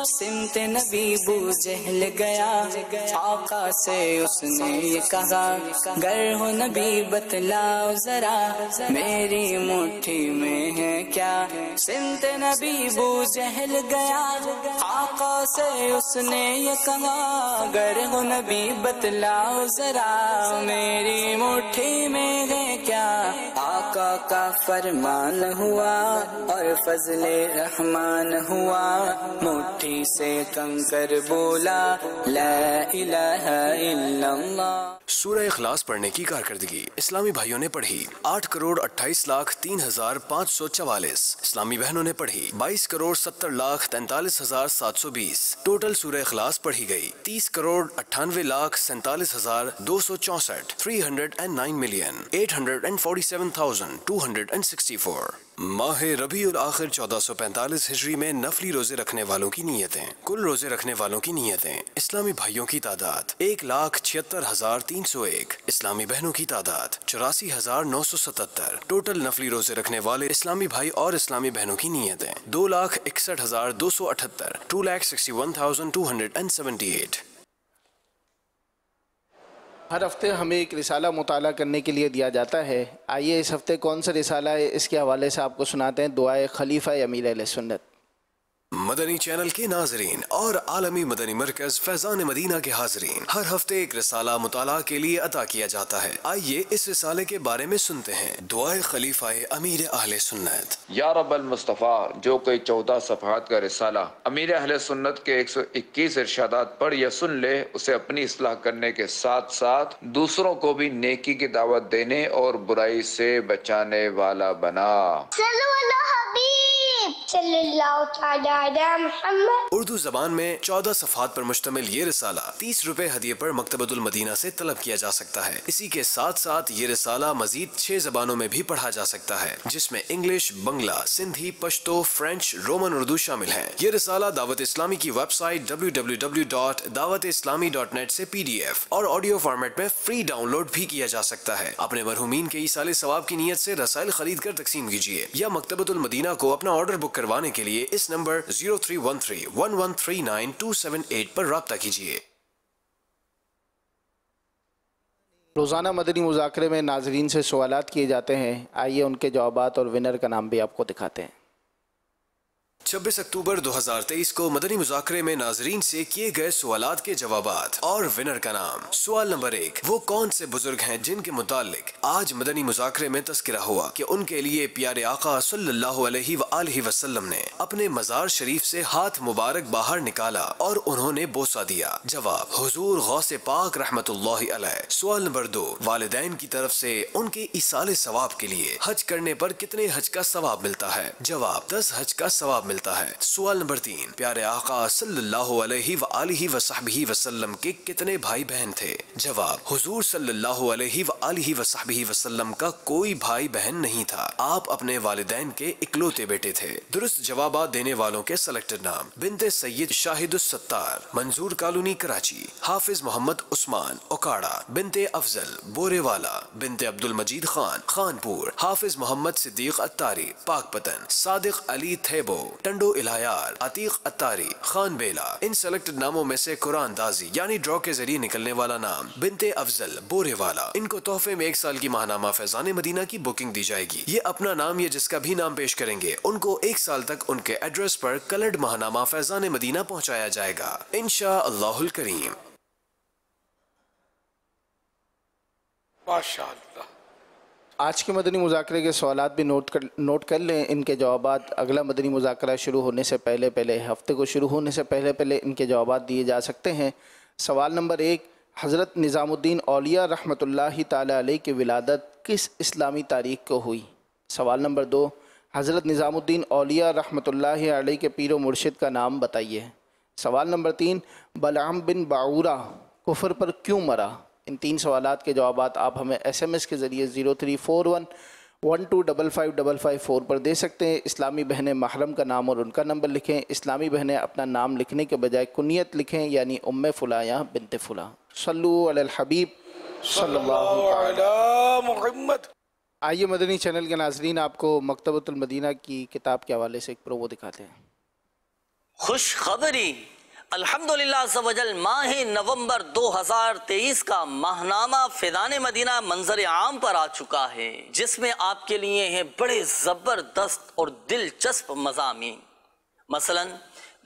سمت نبی بو جہل گیا آقا سے اس نے یہ کہا گر ہو نبی بتلاؤ ذرا میری مٹھی میں ہے کیا. سمت نبی بو جہل گیا آقا سے اس نے یہ کہا گر ہو نبی بتلاؤ ذرا میری مٹھی میں ہے کیا. آقا کا فرمان ہوا اور فضل رحمان ہوا مٹھی سے کنکر بولا لا الہ الا اللہ. سورہ اخلاص پڑھنے کی کارکردگی اسلامی بھائیوں نے پڑھی 8,28,03,544. اسلامی بہنوں نے پڑھی 22,70,43,720. ٹوٹل سورہ اخلاص پڑھی گئی 30,98,47,264. 309,847,264. ماہ ربیع الاخر 1445 ہجری میں نفلی روزے رکھنے والوں کی نیتیں. کل روزے رکھنے والوں کی نیتیں. اسلامی بھائیوں کی تعداد 1,76,301. اسلامی بہنوں کی تعداد 84,977. ٹوٹل نفلی روزے رکھنے والے اسلامی بھائی اور اسلامی بہنوں کی نیتیں 2,61,278. 2,61,278. ہر ہفتے ہمیں ایک رسالہ مطالعہ کرنے کے لیے دیا جاتا ہے. آئیے اس ہفتے کون سا رسالہ ہے اس کے حوالے سے آپ کو سناتے ہیں. دعائے خلیفہ امیر اہل سنت. مدنی چینل کے ناظرین اور عالمی مدنی مرکز فیضان مدینہ کے حاضرین، ہر ہفتے ایک رسالہ مطالعہ کے لیے عطا کیا جاتا ہے. آئیے اس رسالے کے بارے میں سنتے ہیں. دعائے خلیفہ امیر اہل سنت. یا رب المصطفیٰ، جو کوئی 14 صفحات کا رسالہ امیر اہل سنت کے 121 ارشادات پڑھ یا سن لے، اسے اپنی اصلاح کرنے کے ساتھ ساتھ دوسروں کو بھی نیکی کی دعوت دینے اور برائی سے بچانے والا بنا. صلی اللہ تعالی علی محمد. اردو زبان میں 14 صفحات پر مشتمل یہ رسالہ 30 روپے ہدیے پر مکتبۃ المدینہ سے طلب کیا جا سکتا ہے. اسی کے ساتھ ساتھ یہ رسالہ مزید 6 زبانوں میں بھی پڑھا جا سکتا ہے، جس میں انگلش، بنگلہ، سندھی، پشتو، فرینچ، رومن اردو شامل ہیں. یہ رسالہ دعوت اسلامی کی ویب سائٹ www.dawatislami.net سے PDF اور آڈیو فارمیٹ میں فری ڈاؤن لوڈ بھی کیا جا سکتا ہے. اپنے مرحومین کے ایصال ثواب کی نیت سے رسائل خرید کر تقسیم کیجیے یا مکتبۃ المدینہ کو اپنا آرڈر بک کروانے کے لیے اس نمبر 0313-1139-278 پر رابطہ کیجیے. روزانہ مدنی مذاکرے میں ناظرین سے سوالات کیے جاتے ہیں. آئیے ان کے جوابات اور ونر کا نام بھی آپ کو دکھاتے ہیں. 26 اکتوبر 2023 کو مدنی مذاکرے میں ناظرین سے کیے گئے سوالات کے جوابات اور ونر کا نام. سوال نمبر 1، وہ کون سے بزرگ ہیں جن کے متعلق آج مدنی مذاکرے میں تذکرہ ہوا کہ ان کے لیے پیارے آقا صلی اللہ علیہ وآلہ وسلم نے اپنے مزار شریف سے ہاتھ مبارک باہر نکالا اور انہوں نے بوسہ دیا؟ جواب، حضور غوث پاک رحمت اللہ علیہ. سوال نمبر 2، والدین کی طرف سے ان کے ایصال ثواب کے لیے حج کرنے پر کتنے حج کا ثواب ملتا ہے؟ جواب، 10 حج کا ثواب ملتا ہے. سوال نمبر 3، پیارے آقا صلی اللہ علیہ وآلہ وصحبہ وسلم کے کتنے بھائی بہن تھے؟ جواب، حضور صلی اللہ علیہ وآلہ وصحبہ وسلم کا کوئی بھائی بہن نہیں تھا، آپ اپنے والدین کے اکلوتے بیٹے تھے. درست جوابات دینے والوں کے سلیکٹڈ نام: بنت سید شاہد الستار، منظور کالونی کراچی، حافظ محمد عثمان اوکاڑا، بنت افضل بورے والا، بنت عبد المجید خان خانپور، حافظ محمد صدیق اتاری پاک پتن، صادق علی تھیبو ٹنڈو الہیار، عتیق اتاری خان بیلا. ان سلیکٹڈ ناموں میں سے قرآن دازی یعنی ڈرا کے ذریعے نکلنے والا نام بنت افضل بورے والا، ان کو تحفے میں 1 سال کی ماہنامہ فیضان مدینہ کی بکنگ دی جائے گی. یہ اپنا نام یا جس کا بھی نام پیش کریں گے ان کو 1 سال تک ان کے ایڈریس پر کلرڈ ماہنامہ فیضان مدینہ پہنچایا جائے گا انشاءاللہ الکریم. ماشاءاللہ. آج کے مدنی مذاکرے کے سوالات بھی نوٹ کر لیں. ان کے جوابات اگلا مدنی مذاکرہ شروع ہونے سے پہلے ہفتے کو شروع ہونے سے پہلے ان کے جوابات دیے جا سکتے ہیں. سوال نمبر 1، حضرت نظام الدین اولیاء رحمۃ اللہ تعالی علیہ کی ولادت کس اسلامی تاریخ کو ہوئی؟ سوال نمبر 2، حضرت نظام الدین اولیاء رحمۃ اللہ علیہ کے پیر و مرشد کا نام بتائیے. سوال نمبر 3، بلعام بن باعورہ کفر پر کیوں مرا؟ ان 3 سوالات کے جوابات آپ ہمیں SMS کے ذریعے 0341125555 پر دے سکتے ہیں. اسلامی بہنیں محرم کا نام اور ان کا نمبر لکھیں. اسلامی بہنیں اپنا نام لکھنے کے بجائے کنیت لکھیں، یعنی ام فلاں یا بنت فلاں. صلو علی الحبیب صلی اللہ علی محمد. آئیے مدنی چینل کے ناظرین آپ کو مکتبۃ المدینہ کی کتاب کے حوالے سے ایک پرومو دکھاتے ہیں. خوشخبری، الحمدللہ عز و جل ماہ نومبر 2023 کا ماہنامہ فیضان مدینہ منظر عام پر آ چکا ہے، جس میں آپ کے لیے ہیں بڑے زبردست اور دلچسپ مضامین، مثلا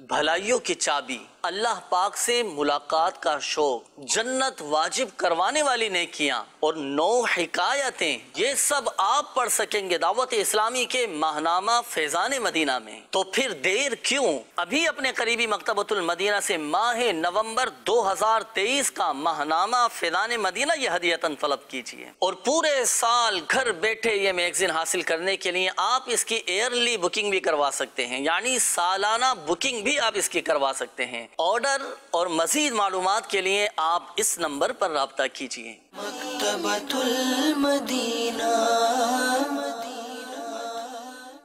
بھلائیوں کی چابی، اللہ پاک سے ملاقات کا شوق، جنت واجب کروانے والی نیکیاں اور 9 حکایتیں، یہ سب آپ پڑھ سکیں گے دعوت اسلامی کے ماہنامہ فیضان مدینہ میں۔ تو پھر دیر کیوں، ابھی اپنے قریبی مکتبۃ المدینہ سے ماہ نومبر 2023 کا ماہنامہ فیضان مدینہ یہ ہدیتاً طلب کیجئے، اور پورے سال گھر بیٹھے یہ میگزین حاصل کرنے کے لیے آپ اس کی ایئرلی بکنگ بھی کروا سکتے ہیں، یعنی سالانہ بکنگ بھی آپ اس کی کروا سکتے ہیں۔ آرڈر اور مزید معلومات کے لیے آپ اس نمبر پر رابطہ کیجئے۔ مکتبۃ المدینہ،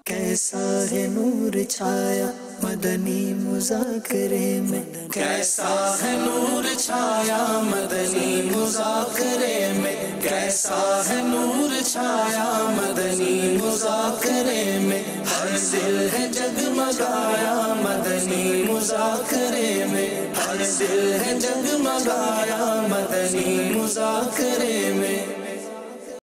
کیسا ہے نور چھایا مدنی مذاکرے میں، کیسا ہے نور چھایا مدنی مذاکرے میں، کیسا ہے نور چھایا مدنی مذاکرے میں، ہر دل ہے جگمگایا مدنی مذاکرے میں، ہر دل ہے جگمگایا مدنی مذاکرے میں۔